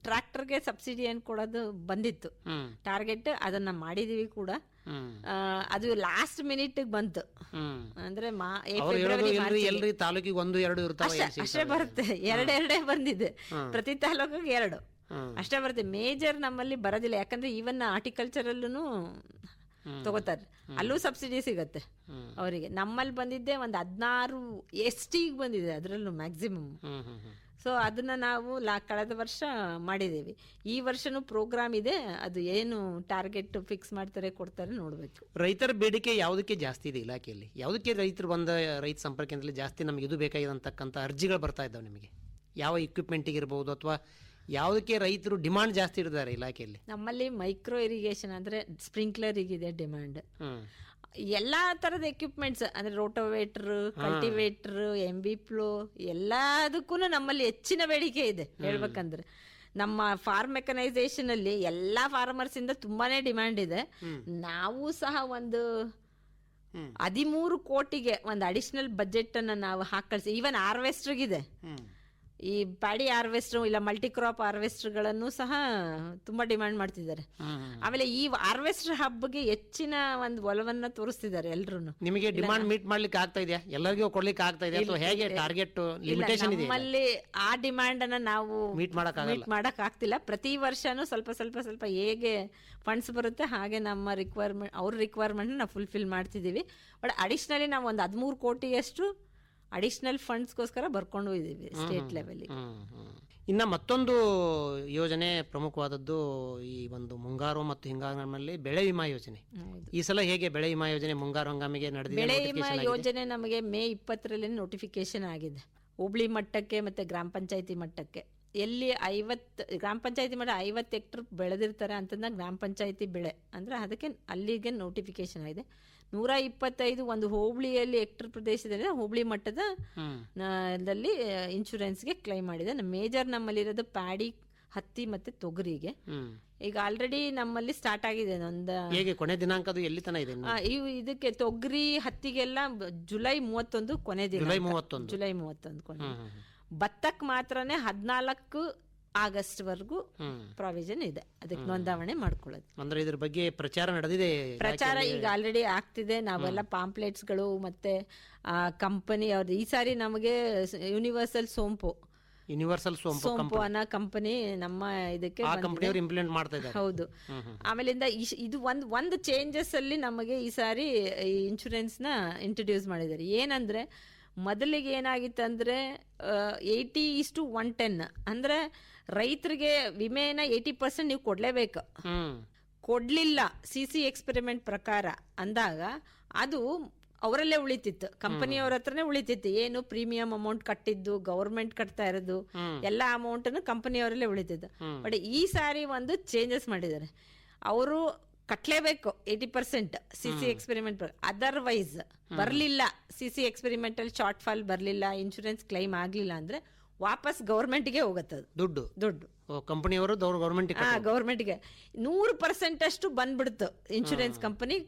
ಟ್ರ್ಯಾಕ್ಟರ್ಗೆ ಸಬ್ಸಿಡಿ ಏನ್ ಕೊಡೋದು ಬಂದಿತ್ತು ಟಾರ್ಗೆಟ್. ಅದನ್ನ ಮಾಡಿದೀವಿ ಕೂಡ. ಅದು ಲಾಸ್ಟ್ ಮಿನಿಟ್ ಬಂತು. ಅಂದ್ರೆ ಎಲ್ರಿ ತಾಲೂಕಿಗೆ 1-2 ಇರ್ತಾವೆ ಅಷ್ಟೇ ಬರುತ್ತೆ. 2 ಬಂದಿದೆ ಪ್ರತಿ ತಾಲೂಕಿಗೆ 2 ಅಷ್ಟೇ ಬರುತ್ತೆ. ಮೇಜರ್ ನಮ್ಮಲ್ಲಿ ಬರೋದಿಲ್ಲ. ಯಾಕಂದ್ರೆ ಈವನ್ ಹಾರ್ಟಿಕಲ್ಚರಲ್ಲೂ ತಗೋತಾರೆ, ಅಲ್ಲೂ ಸಬ್ಸಿಡಿ ಸಿಗತ್ತೆ ಅವರಿಗೆ. ನಮ್ಮಲ್ಲಿ ಬಂದಿದ್ದೆ ಒಂದು 16 ST ಬಂದಿದೆ, ಅದರಲ್ಲೂ ಮ್ಯಾಕ್ಸಿಮಮ್. ಸೊ ಅದನ್ನ ನಾವು ಕಳೆದ ವರ್ಷ ಮಾಡಿದ್ದೀವಿ. ಈ ವರ್ಷನೂ ಪ್ರೋಗ್ರಾಮ್ ಇದೆ. ಅದು ಏನು ಟಾರ್ಗೆಟ್ ಫಿಕ್ಸ್ ಮಾಡ್ತಾರೆ, ಕೊಡ್ತಾರೆ, ನೋಡ್ಬೇಕು. ರೈತರ ಬೇಡಿಕೆ ಯಾವುದಕ್ಕೆ ಜಾಸ್ತಿ ಇದೆ ಇಲಾಖೆಯಲ್ಲಿ? ಯಾವುದಕ್ಕೆ ರೈತರು ಬಂದ ರೈತ ಸಂಪರ್ಕ ಕೇಂದ್ರದಲ್ಲಿ ಜಾಸ್ತಿ ನಮ್ಗೆ ಇದು ಬೇಕಾಗಿದೆ ಅಂತಕ್ಕಂಥ ಅರ್ಜಿಗಳು ಬರ್ತಾ ಇದ್ದಾವೆ ನಿಮಗೆ? ಯಾವ ಇಕ್ವಿಪ್ಮೆಂಟಿಗೆ ಇರ್ಬೋದು ಅಥವಾ ಯಾವುದಕ್ಕೆ ರೈತರು ಡಿಮಾಂಡ್ ಜಾಸ್ತಿ ಇರ್ತಾರೆ ಇಲಾಖೆಯಲ್ಲಿ? ನಮ್ಮಲ್ಲಿ ಮೈಕ್ರೋ ಇರಿಗೇಷನ್ ಅಂದ್ರೆ ಸ್ಪ್ರಿಂಕ್ಲರಿಗೆ ಡಿಮಾಂಡ್. ಎಲ್ಲಾ ತರದ ಎಕ್ವಿಪ್ಮೆಂಟ್ಸ್ ಅಂದ್ರೆ ರೋಟೋವೇಟರ್, ಕಲ್ಟಿವೇಟರ್, MB ಫ್ಲೋ ಎಲ್ಲದಕ್ಕೂ ನಮ್ಮಲ್ಲಿ ಹೆಚ್ಚಿನ ಬೇಡಿಕೆ ಇದೆ. ಹೇಳ್ಬೇಕಂದ್ರೆ ನಮ್ಮ ಫಾರ್ಮ್ ಮೆಕನೈಸೇಷನ್ ಅಲ್ಲಿ ಎಲ್ಲಾ ಫಾರ್ಮರ್ಸ್ ಇಂದ ತುಂಬಾನೇ ಡಿಮ್ಯಾಂಡ್ ಇದೆ. ನಾವು ಸಹ ಒಂದು 13 ಕೋಟಿಗೆ ಒಂದು ಅಡಿಷನಲ್ ಬಜೆಟ್ ಅನ್ನ ನಾವು ಹಾಕಿ ಈವನ್ ಹಾರ್ವೆಸ್ಟರ್ಗಿದೆ. ಈ ಪ್ಯಾಡಿ ಹಾರ್ವೆಸ್ಟರ್ ಇಲ್ಲ ಮಲ್ಟಿಕ್ರಾಪ್ ಹಾರ್ವೆಸ್ಟರ್ಗಳನ್ನು ಸಹ ತುಂಬಾ ಡಿಮ್ಯಾಂಡ್ ಮಾಡ್ತಿದ್ದಾರೆ. ಆಮೇಲೆ ಈ ಹಾರ್ವೆಸ್ಟರ್ ಹಬ್ಗೆ ಹೆಚ್ಚಿನ ಒಂದು ಒಲವನ್ನ ತೋರಿಸ್ತಿದ್ದಾರೆ ಎಲ್ರು. ನಿಮಗೆ ಡಿಮಾಂಡ್ ಮೀಟ್ ಮಾಡ್ಲಿಕ್ಕೆ ಆಗ್ತಾ ಇದೆಯಾ? ಎಲ್ಲರಿಗೂ ಕೊಡ್ಲಿಕ್ಕೆ ಆಗ್ತಾ ಇದೆ ಅಥವಾ ಹೇಗೆ? ಟಾರ್ಗೆಟ್ ಲಿಮಿಟೇಷನ್ ಇದೆ ನಮ್ಮಲ್ಲಿ. ಆ ಡಿಮ್ಯಾಂಡ್ ಅನ್ನ ನಾವು ಮೀಟ್ ಮಾಡಕ್ ಆಗ್ತಿಲ್ಲ. ಪ್ರತಿ ವರ್ಷನೂ ಸ್ವಲ್ಪ ಹೇಗೆ ಫಂಡ್ಸ್ ಬರುತ್ತೆ ಹಾಗೆ ನಮ್ಮ ರಿಕ್ವೈರ್ಮೆಂಟ್, ಅವ್ರ ರಿಕ್ವೈರ್ಮೆಂಟ್ ನಾವು ಫುಲ್ಫಿಲ್ ಮಾಡ್ತಿದೀವಿ. ಬಟ್ ಅಡಿಷನಲಿ ನಾವು ಒಂದು 13 ಕೋಟಿಯಷ್ಟು ಅಡಿಷನಲ್ ಫಂಡ್ಸ್ಗೋಸ್ಕರ ಬರ್ಕೊಂಡು ಇದ್ದೀವಿ ಸ್ಟೇಟ್ ಲೆವೆಲ್. ಇನ್ನು ಮತ್ತೊಂದು ಯೋಜನೆ ಪ್ರಮುಖವಾದದ್ದು ಈ ಒಂದು ಮುಂಗಾರು ಮತ್ತು ಹಿಂಗಾರಿನಲ್ಲಿ ಬೆಳೆ ವಿಮಾ ಯೋಜನೆ. ಈ ಸಲ ಹೇಗೆ ಬೆಳೆ ವಿಮಾ ಯೋಜನೆ ಮುಂಗಾರು ಹಂಗಾಮಿಗೆ ನಡೆದಿದೆ? ಬೆಳೆ ವಿಮಾ ಯೋಜನೆ ನಮಗೆ ಮೇ 20ರಲ್ಲಿ ನೋಟಿಫಿಕೇಶನ್ ಆಗಿದೆ. ಹೋಬಳಿ ಮಟ್ಟಕ್ಕೆ ಮತ್ತೆ ಗ್ರಾಮ ಪಂಚಾಯತಿ ಮಟ್ಟಕ್ಕೆ. ಎಲ್ಲಿ 50 ಗ್ರಾಮ ಪಂಚಾಯತಿ ಮಟ್ಟ 50 ಹೆಕ್ಟರ್ ಬೆಳೆದಿರ್ತಾರೆ ಅಂತಂದಾಗ ಗ್ರಾಮ ಪಂಚಾಯತಿ ಬೆಳೆ ಅಂದ್ರೆ ಅದಕ್ಕೆ ಅಲ್ಲಿಗೆ ನೋಟಿಫಿಕೇಶನ್ ಆಗಿದೆ. 125 ಒಂದು ಹೋಬಳಿಯಲ್ಲಿ ಹೆಕ್ಟರ್ ಪ್ರದೇಶದಲ್ಲಿ ಹೋಬಳಿ ಮಟ್ಟದ ಇನ್ಶೂರೆನ್ಸ್ಗೆ ಕ್ಲೈಮ್ ಮಾಡಿದೆ. ಮೇಜರ್ ನಮ್ಮಲ್ಲಿರೋದು ಪ್ಯಾಡಿ, ಹತ್ತಿ ಮತ್ತೆ ತೊಗರಿಗೆ. ಈಗ ಆಲ್ರೆಡಿ ನಮ್ಮಲ್ಲಿ ಸ್ಟಾರ್ಟ್ ಆಗಿದೆ. ಕೊನೆ ದಿನಾಂಕ ಎಲ್ಲಿ ತನಕ ಇದೆ? ಇದಕ್ಕೆ ತೊಗರಿ, ಹತ್ತಿಗೆಲ್ಲ ಜುಲೈ 31 ಕೊನೆ ದಿನ. ಜುಲೈ 31 ಕೊನೆ. ಭತ್ತಕ್ಕೆ ಮಾತ್ರನೇ 14 ಆಗಸ್ಟ್ ವರೆಗೂ ಪ್ರಾವಿಷನ್ ಇದೆ ಅದಕ್ಕೆ ನೋಂದಾವಣೆ ಮಾಡ್ಕೊಳ್ಳೋದು. ಅಂದ್ರೆ ಇದ್ರ ಬಗ್ಗೆ ಪ್ರಚಾರ ನಡೆದಿದೆ? ಪ್ರಚಾರ ಈಗ ಆಲ್ರೆಡಿ ಆಗ್ತಿದೆ. ನಾವೆಲ್ಲ ಪಾಂಪ್ಲೆಟ್ಸ್ಗಳು ಮತ್ತೆ ಕಂಪನಿ ಅವ್ರದ್ದು ಈ ಸಾರಿ ನಮಗೆ ಯೂನಿವರ್ಸಲ್ ಸೋಂಪು ಯೂನಿವರ್ಸಲ್ ಸೋಂಪು ಅನ್ನೋ ಕಂಪನಿ ನಮ್ಮ ಇದಕ್ಕೆ ಆ ಬಂದಿದೆ. ಕಂಪನಿಯವರು ಇಂಪ್ಲಿಮೆಂಟ್ ಮಾಡ್ತಾ ಇದ್ದಾರೆ. ಹೌದು. ಆಮೇಲಿಂದ ಇದು ಒಂದು ಚೇಂಜಸ್ ಅಲ್ಲಿ ನಮಗೆ ಈ ಸಾರಿ ಈ ಇನ್ಶೂರೆನ್ಸ್ ನ ಇಂಟ್ರೊಡ್ಯೂಸ್ ಮಾಡಿದ್ದಾರೆ. ಏನಂದ್ರೆ ಮೊದಲಿಗೆ ಏನಾಗಿತ್ತಂದ್ರೆ 80:110 ಅಂದ್ರೆ ರೈತರಿಗೆ ವಿಮೆನ 80% ನೀವು ಕೊಡ್ಲೇಬೇಕು. ಕೊಡ್ಲಿಲ್ಲ CC ಎಕ್ಸ್ಪೆರಿಮೆಂಟ್ ಪ್ರಕಾರ ಅಂದಾಗ ಅದು ಅವರಲ್ಲೇ ಉಳಿತಿತ್ತು, ಕಂಪನಿಯವ್ರ ಹತ್ರನೇ ಉಳಿತಿತ್ತು. ಏನು ಪ್ರೀಮಿಯಂ ಅಮೌಂಟ್ ಕಟ್ಟಿದ್ದು, ಗವರ್ಮೆಂಟ್ ಕಟ್ತಾ ಇರೋದು ಎಲ್ಲ ಅಮೌಂಟ್ ಕಂಪನಿಯವರಲ್ಲೇ ಉಳಿತಿತ್ತು. ಬಟ್ ಈ ಸಾರಿ ಒಂದು ಚೇಂಜಸ್ ಮಾಡಿದ್ದಾರೆ. ಅವರು ಕಟ್ಲೇಬೇಕು 80% CC ಎಕ್ಸ್ಪೆರಿಮೆಂಟ್. ಅದರ್ವೈಸ್ ಬರ್ಲಿಲ್ಲ, CC ಎಕ್ಸ್ಪೆರಿಮೆಂಟಲ್ ಶಾರ್ಟ್ ಫಾಲ್ ಬರ್ಲಿಲ್ಲ, ಇನ್ಶೂರೆನ್ಸ್ ಕ್ಲೈಮ್ ಆಗ್ಲಿಲ್ಲ ಅಂದ್ರೆ ವಾಪಸ್ ಗೌರ್ಮೆಂಟ್ಗೆ ಹೋಗುತ್ತದು ದುಡ್ಡು. ಕಂಪನಿಯವರು ಗೌರ್ಮೆಂಟ್ಗೆ 100% ಅಷ್ಟು ಬಂದ್ಬಿಡ್ತು. ಇನ್ಶೂರೆನ್ಸ್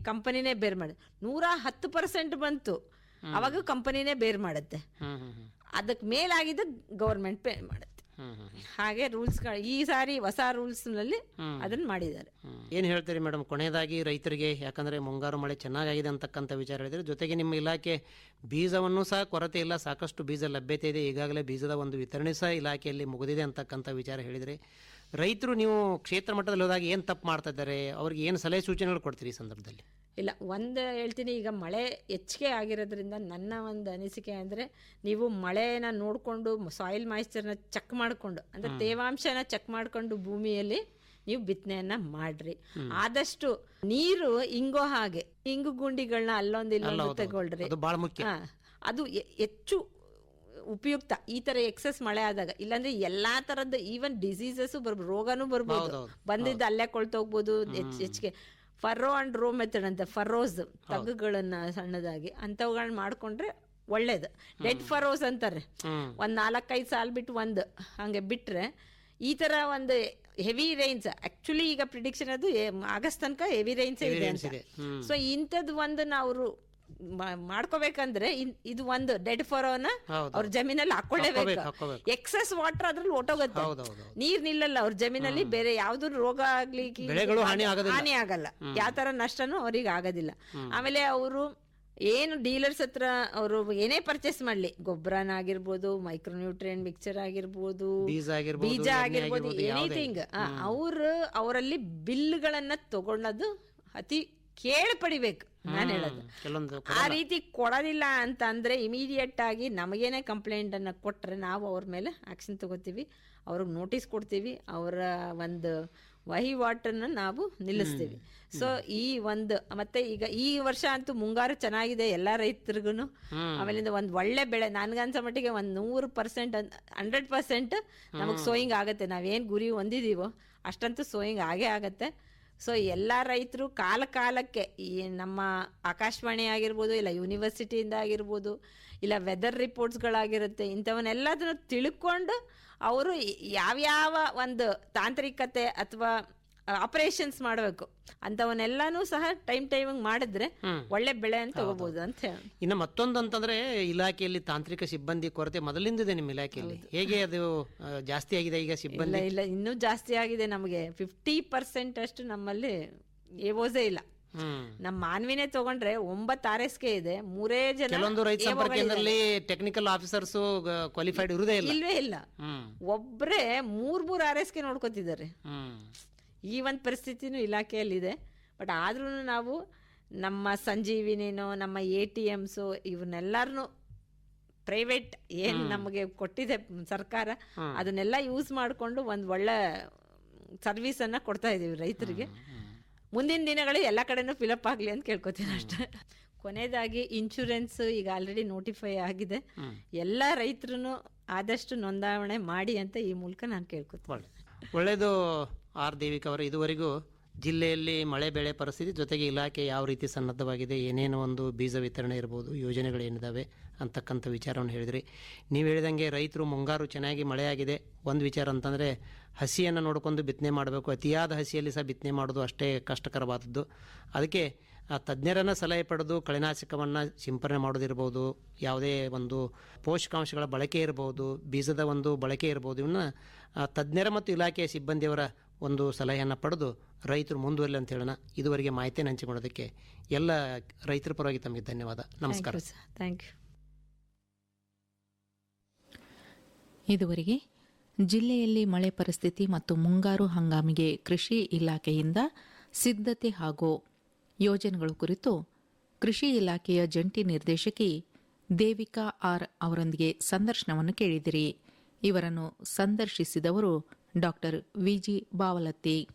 ಕಂಪನಿನೇ ಬೇರ್ ಮಾಡಿ 110% ಬಂತು, ಅವಾಗ ಕಂಪನಿನೇ ಬೇರ್ ಮಾಡುತ್ತೆ. ಅದಕ್ಕೆ ಮೇಲಾಗಿದ್ದು ಗೌರ್ಮೆಂಟ್ ಪೇ ಮಾಡುತ್ತೆ. ಹಾಗೆ ರೂಲ್ಸ್ ಈ ಸಾರಿ ಹೊಸ ರೂಲ್ಸ್ ನಲ್ಲಿ ಅದನ್ನ ಮಾಡಿದ್ದಾರೆ. ಏನ್ ಹೇಳ್ತೀರಿ ಮೇಡಮ್ ಕೊನೆಯದಾಗಿ ರೈತರಿಗೆ? ಯಾಕಂದ್ರೆ ಮುಂಗಾರು ಮಳೆ ಚೆನ್ನಾಗಿದೆ ಅಂತಕ್ಕಂಥ ವಿಚಾರ ಹೇಳಿದ್ರೆ, ಜೊತೆಗೆ ನಿಮ್ಮ ಇಲಾಖೆ ಬೀಜವನ್ನು ಸಹ ಕೊರತೆ ಇಲ್ಲ, ಸಾಕಷ್ಟು ಬೀಜ ಲಭ್ಯತೆ ಇದೆ, ಈಗಾಗಲೇ ಬೀಜದ ಒಂದು ವಿತರಣೆ ಸಹ ಇಲಾಖೆಯಲ್ಲಿ ಮುಗಿದಿದೆ ಅಂತಕ್ಕಂಥ ವಿಚಾರ ಹೇಳಿದ್ರೆ, ರೈತರು ನೀವು ಕ್ಷೇತ್ರ ಮಟ್ಟದಲ್ಲಿ ಹೋದಾಗ ಏನು ತಪ್ಪು ಮಾಡ್ತಾ ಇದ್ದಾರೆ, ಅವ್ರಿಗೆ ಏನು ಸಲಹೆ ಸೂಚನೆಗಳು ಕೊಡ್ತೀರಿ ಈ ಸಂದರ್ಭದಲ್ಲಿ? ಇಲ್ಲ, ಒಂದು ಹೇಳ್ತೀನಿ, ಈಗ ಮಳೆ ಹೆಚ್ಚಿಗೆ ಆಗಿರೋದ್ರಿಂದ ನನ್ನ ಒಂದು ಅನಿಸಿಕೆ ಅಂದರೆ, ನೀವು ಮಳೆನ ನೋಡಿಕೊಂಡು ಸಾಯಿಲ್ ಮಾಯಿಶ್ಚರ್ನ ಚೆಕ್ ಮಾಡಿಕೊಂಡು, ಅಂದರೆ ತೇವಾಂಶನ ಚೆಕ್ ಮಾಡಿಕೊಂಡು ಭೂಮಿಯಲ್ಲಿ ನೀವು ಬಿತ್ತನೆಯನ್ನ ಮಾಡ್ರಿ. ಆದಷ್ಟು ನೀರು ಇಂಗೋ ಹಾಗೆ ಇಂಗು ಗುಂಡಿಗಳನ್ನ ಅಲ್ಲೊಂದು ಇಲ್ಲೊಂದು ತಗೊಳ್ರಿ, ಅದು ಹೆಚ್ಚು ಉಪಯುಕ್ತ. ಈ ತರ ಎಕ್ಸೆಸ್ ಮಳೆ ಆದಾಗ, ಇಲ್ಲಾಂದ್ರೆ ಎಲ್ಲಾ ತರದ್ದು ಈವನ್ ಡಿಸೀಸಸ್ ರೋಗನೂ ಬರ್ಬೋದು, ಬಂದಿದ್ದು ಅಲ್ಲೇ ಕೊಳ್ತೋಗ್ಬೋದು. ಹೆಚ್ಚಿಗೆ ಫರ್ರೋ ಅಂಡ್ ರೋ ಮೆಥಡ್ ಅಂತ, ಫರ್ರೋಸ್ ತಗ್ಗುಗಳನ್ನ ಸಣ್ಣದಾಗಿ ಅಂಥವುಗಳನ್ನ ಮಾಡ್ಕೊಂಡ್ರೆ ಒಳ್ಳೇದು. ಡೆಡ್ ಫರೋಸ್ ಅಂತಾರೆ, ಒಂದ್ 4-5 ಸಾಲ್ ಬಿಟ್ಟು ಒಂದು ಹಂಗೆ ಬಿಟ್ರೆ ಈ ತರ ಒಂದು ಹೆವಿ ರೈನ್ಸ್, ಆಕ್ಚುಲಿ ಈಗ ಪ್ರಿಡಿಕ್ಷನ್ ಅದು ಆಗಸ್ಟ್ ತನಕ ಹೆವಿ ರೈನ್ಸ್ ಇದೆ ಅಂತ. ಸೊ ಇಂಥದ್ದು ಒಂದು ನಾವು ಮಾಡ್ಕೋಬೇಕಂದ್ರೆ ಇದು ಒಂದು ಡೆಡ್ ಫರೋನ ಅವ್ರ ಜಮೀನಲ್ಲಿ ಹಾಕೊಳ್ಳೇಬೇಕು. ಎಕ್ಸೆಸ್ ವಾಟರ್ ಅದ್ರಲ್ಲಿ ಹೊಟ್ಟೋಗುತ್ತೆ, ನೀರ್ ನಿಲ್ಲಲ್ಲ ಅವ್ರ ಜಮೀನಲ್ಲಿ, ಬೇರೆ ಯಾವ್ದು ರೋಗ ಆಗ್ಲಿಕ್ಕೆ ಹಾನಿ ಆಗಲ್ಲ, ಯಾವ ತರ ನಷ್ಟನೂ ಅವ್ರಿಗೆ ಆಗೋದಿಲ್ಲ. ಆಮೇಲೆ ಅವರು ಏನು ಡೀಲರ್ಸ್ ಹತ್ರ ಅವರು ಏನೇ ಪರ್ಚೇಸ್ ಮಾಡ್ಲಿ, ಗೊಬ್ಬರನಾಗಿರ್ಬೋದು, ಮೈಕ್ರೋನ್ಯೂಟ್ರಿಯೆಂಟ್ ಮಿಕ್ಸ್ಚರ್ ಆಗಿರ್ಬೋದು, ಬೀಜ ಆಗಿರ್ಬೋದು, ಎನಿಥಿಂಗ್, ಅವರಲ್ಲಿ ಬಿಲ್ಗಳನ್ನ ತಗೊಳ್ಳೋದು ಅತಿ ಕೇಳಿ ಪಡಿಬೇಕು. ನಾನು ಹೇಳೋದು ಆ ರೀತಿ ಕೊಡೋದಿಲ್ಲ ಅಂತ ಅಂದ್ರೆ ಇಮಿಡಿಯೇಟ್ ಆಗಿ ನಮಗೇನೆ ಕಂಪ್ಲೇಂಟ್ ಅನ್ನ ಕೊಟ್ರೆ ನಾವು ಅವ್ರ ಮೇಲೆ ಆಕ್ಷನ್ ತಗೋತೀವಿ, ಅವ್ರಿಗೆ ನೋಟಿಸ್ ಕೊಡ್ತೀವಿ, ಅವರ ಒಂದು ವಹಿವಾಟನ್ನ ನಾವು ನಿಲ್ಲಿಸ್ತೀವಿ. ಸೊ ಈ ಒಂದು ಮತ್ತೆ ಈಗ ಈ ವರ್ಷ ಅಂತೂ ಮುಂಗಾರು ಚೆನ್ನಾಗಿದೆ ಎಲ್ಲ ರೈತರಿಗೂ. ಆಮೇಲಿಂದ ಒಂದು ಒಳ್ಳೆ ಬೆಳೆ, ನನ್ಗನ್ಸೋ ಮಟ್ಟಿಗೆ ಒಂದು 100% 100% ನಮಗೆ ಸೋಯಿಂಗ್ ಆಗುತ್ತೆ. ನಾವೇನು ಗುರಿ ಹೊಂದಿದೀವೋ ಅಷ್ಟಂತೂ ಸೋಯಿಂಗ್ ಆಗೇ ಆಗತ್ತೆ. ಸೊ ಎಲ್ಲ ರೈತರು ಕಾಲಕ್ಕೆ ಈ ನಮ್ಮ ಆಕಾಶವಾಣಿ ಆಗಿರ್ಬೋದು, ಇಲ್ಲ ಯೂನಿವರ್ಸಿಟಿಯಿಂದ ಆಗಿರ್ಬೋದು, ಇಲ್ಲ ವೆದರ್ ರಿಪೋರ್ಟ್ಸ್ಗಳಾಗಿರುತ್ತೆ, ಇಂಥವನ್ನೆಲ್ಲದನ್ನು ತಿಳ್ಕೊಂಡು ಅವರು ಯಾವ್ಯಾವ ಒಂದು ತಾಂತ್ರಿಕತೆ ಅಥವಾ ಆಪರೇಷನ್ಸ್ ಮಾಡಬೇಕು ಅಂತವನ್ನೆಲ್ಲಾನು ಸಹ ಟೈಮಿಂಗ್ ಮಾಡಿದ್ರೆ ಒಳ್ಳೆ ಬೆಳೆ ಅಂತ ತಗೋಬಹುದು ಅಂತ ಹೇಳಿ. ಇನ್ನು ಮತ್ತೊಂದು ಅಂತಂದ್ರೆ, ಇಲಾಖೆಯಲ್ಲಿ ತಾಂತ್ರಿಕ ಸಿಬ್ಬಂದಿ ಕೊರತೆ ಮೊದಲಿಂದಿದೆ ನಿಮ್ಮ ಇಲಾಖೆಯಲ್ಲಿ, ಹೇಗೆ ಅದು ಜಾಸ್ತಿ ಆಗಿದೆ ಈಗ ಸಿಬ್ಬಂದಿ? ಇಲ್ಲ, ಇನ್ನೂ ಜಾಸ್ತಿ ಆಗಿದೆ. ನಮಗೆ 50% ಅಷ್ಟು ನಮ್ಮಲ್ಲಿ ಏವೋಸೇ ಇಲ್ಲ. ನಮ್ಮ ಮಾನ್ವಿನೇ ತಗೊಂಡ್ರೆ 9 RSK ಇದೆ, 3 ಜನ. ಕೆಲವೊಂದು ರೈತ ಸಂಪರ್ಕ ಕೇಂದ್ರದಲ್ಲಿ ಟೆಕ್ನಿಕಲ್ ಆಫೀಸರ್ಸ್ ಕ್ವಾಲಿಫೈಡ್ ಇರುವುದೇ ಇಲ್ಲ, ಇಲ್ವೇ ಇಲ್ಲ. ಒಬ್ರೇ 3 RSK ನೋಡ್ಕೋತಿದ್ದಾರೆ. ಈ ಒಂದು ಪರಿಸ್ಥಿತಿನೂ ಇಲಾಖೆಯಲ್ಲಿದೆ. ಬಟ್ ಆದ್ರೂ ನಾವು ನಮ್ಮ ಸಂಜೀವಿನಿನೋ, ನಮ್ಮ ATMs ಇವನ್ನೆಲ್ಲರನ್ನು ಪ್ರೈವೇಟ್ ಏನು ನಮಗೆ ಕೊಟ್ಟಿದೆ ಸರ್ಕಾರ, ಅದನ್ನೆಲ್ಲ ಯೂಸ್ ಮಾಡಿಕೊಂಡು ಒಂದು ಒಳ್ಳೆ ಸರ್ವಿಸನ್ನು ಕೊಡ್ತಾ ಇದ್ದೀವಿ ರೈತರಿಗೆ. ಮುಂದಿನ ದಿನಗಳು ಎಲ್ಲ ಕಡೆನೂ ಫಿಲಪ್ ಆಗಲಿ ಅಂತ ಕೇಳ್ಕೊತೀನಿ ಅಷ್ಟೇ. ಕೊನೆಯದಾಗಿ ಇನ್ಶೂರೆನ್ಸ್ ಈಗ ಆಲ್ರೆಡಿ ನೋಟಿಫೈ ಆಗಿದೆ, ಎಲ್ಲ ರೈತರು ಆದಷ್ಟು ನೋಂದಾವಣೆ ಮಾಡಿ ಅಂತ ಈ ಮೂಲಕ ನಾನು ಕೇಳ್ಕೊತೀನಿ. ಒಳ್ಳೆಯದು. ಆರ್ ದೇವಿಕ ಅವರು, ಇದುವರೆಗೂ ಜಿಲ್ಲೆಯಲ್ಲಿ ಮಳೆ ಬೆಳೆ ಪರಿಸ್ಥಿತಿ ಜೊತೆಗೆ ಇಲಾಖೆ ಯಾವ ರೀತಿ ಸನ್ನದ್ಧವಾಗಿದೆ, ಏನೇನೋ ಒಂದು ಬೀಜ ವಿತರಣೆ ಇರ್ಬೋದು, ಯೋಜನೆಗಳೇನಿದ್ದಾವೆ ಅಂತಕ್ಕಂಥ ವಿಚಾರವನ್ನು ಹೇಳಿದ್ರಿ. ನೀವು ಹೇಳಿದಂಗೆ ರೈತರು ಮುಂಗಾರು ಚೆನ್ನಾಗಿ ಮಳೆಯಾಗಿದೆ, ಒಂದು ವಿಚಾರ ಅಂತಂದರೆ ಹಸಿಯನ್ನು ನೋಡ್ಕೊಂಡು ಬಿತ್ತನೆ ಮಾಡಬೇಕು. ಅತಿಯಾದ ಹಸಿಯಲ್ಲಿ ಸಹ ಬಿತ್ತನೆ ಮಾಡೋದು ಅಷ್ಟೇ ಕಷ್ಟಕರವಾದದ್ದು. ಅದಕ್ಕೆ ತಜ್ಞರನ್ನು ಸಲಹೆ ಪಡೆದು ಕಳೆನಾಶಕವನ್ನು ಸಿಂಪರಣೆ ಮಾಡೋದಿರ್ಬೋದು, ಯಾವುದೇ ಒಂದು ಪೋಷಕಾಂಶಗಳ ಬಳಕೆ ಇರ್ಬೋದು, ಬೀಜದ ಒಂದು ಬಳಕೆ ಇರ್ಬೋದು, ಇವನ್ನ ತಜ್ಞರ ಮತ್ತು ಇಲಾಖೆಯ ಸಿಬ್ಬಂದಿಯವರ ಒಂದು ಸಲಹೆಯನ್ನು ಪಡೆದು ರೈತರು ಮುಂದುವರಲಿ ಅಂತ ಹೇಳೋಣ. ಇದುವರೆಗೆ ಮಾಹಿತಿಯನ್ನು ಹಂಚಿಕೊಳ್ಳೋದಕ್ಕೆ ಎಲ್ಲ ರೈತರ ಪರವಾಗಿ ತಮಗೆ ಧನ್ಯವಾದ. ನಮಸ್ಕಾರ. Thank you. ಇದುವರೆಗೆ ಜಿಲ್ಲೆಯಲ್ಲಿ ಮಳೆ ಪರಿಸ್ಥಿತಿ ಮತ್ತು ಮುಂಗಾರು ಹಂಗಾಮಿಗೆ ಕೃಷಿ ಇಲಾಖೆಯಿಂದ ಸಿದ್ಧತೆ ಹಾಗೂ ಯೋಜನೆಗಳು ಕುರಿತು ಕೃಷಿ ಇಲಾಖೆಯ ಜಂಟಿ ನಿರ್ದೇಶಕಿ ದೇವಿಕಾ ಆರ್ ಅವರೊಂದಿಗೆ ಸಂದರ್ಶನವನ್ನು ಕೇಳಿದಿರಿ. ಇವರನ್ನು ಸಂದರ್ಶಿಸಿದವರು ಡಾ ವಿಜಿ ಬಾವಲತ್ತಿ.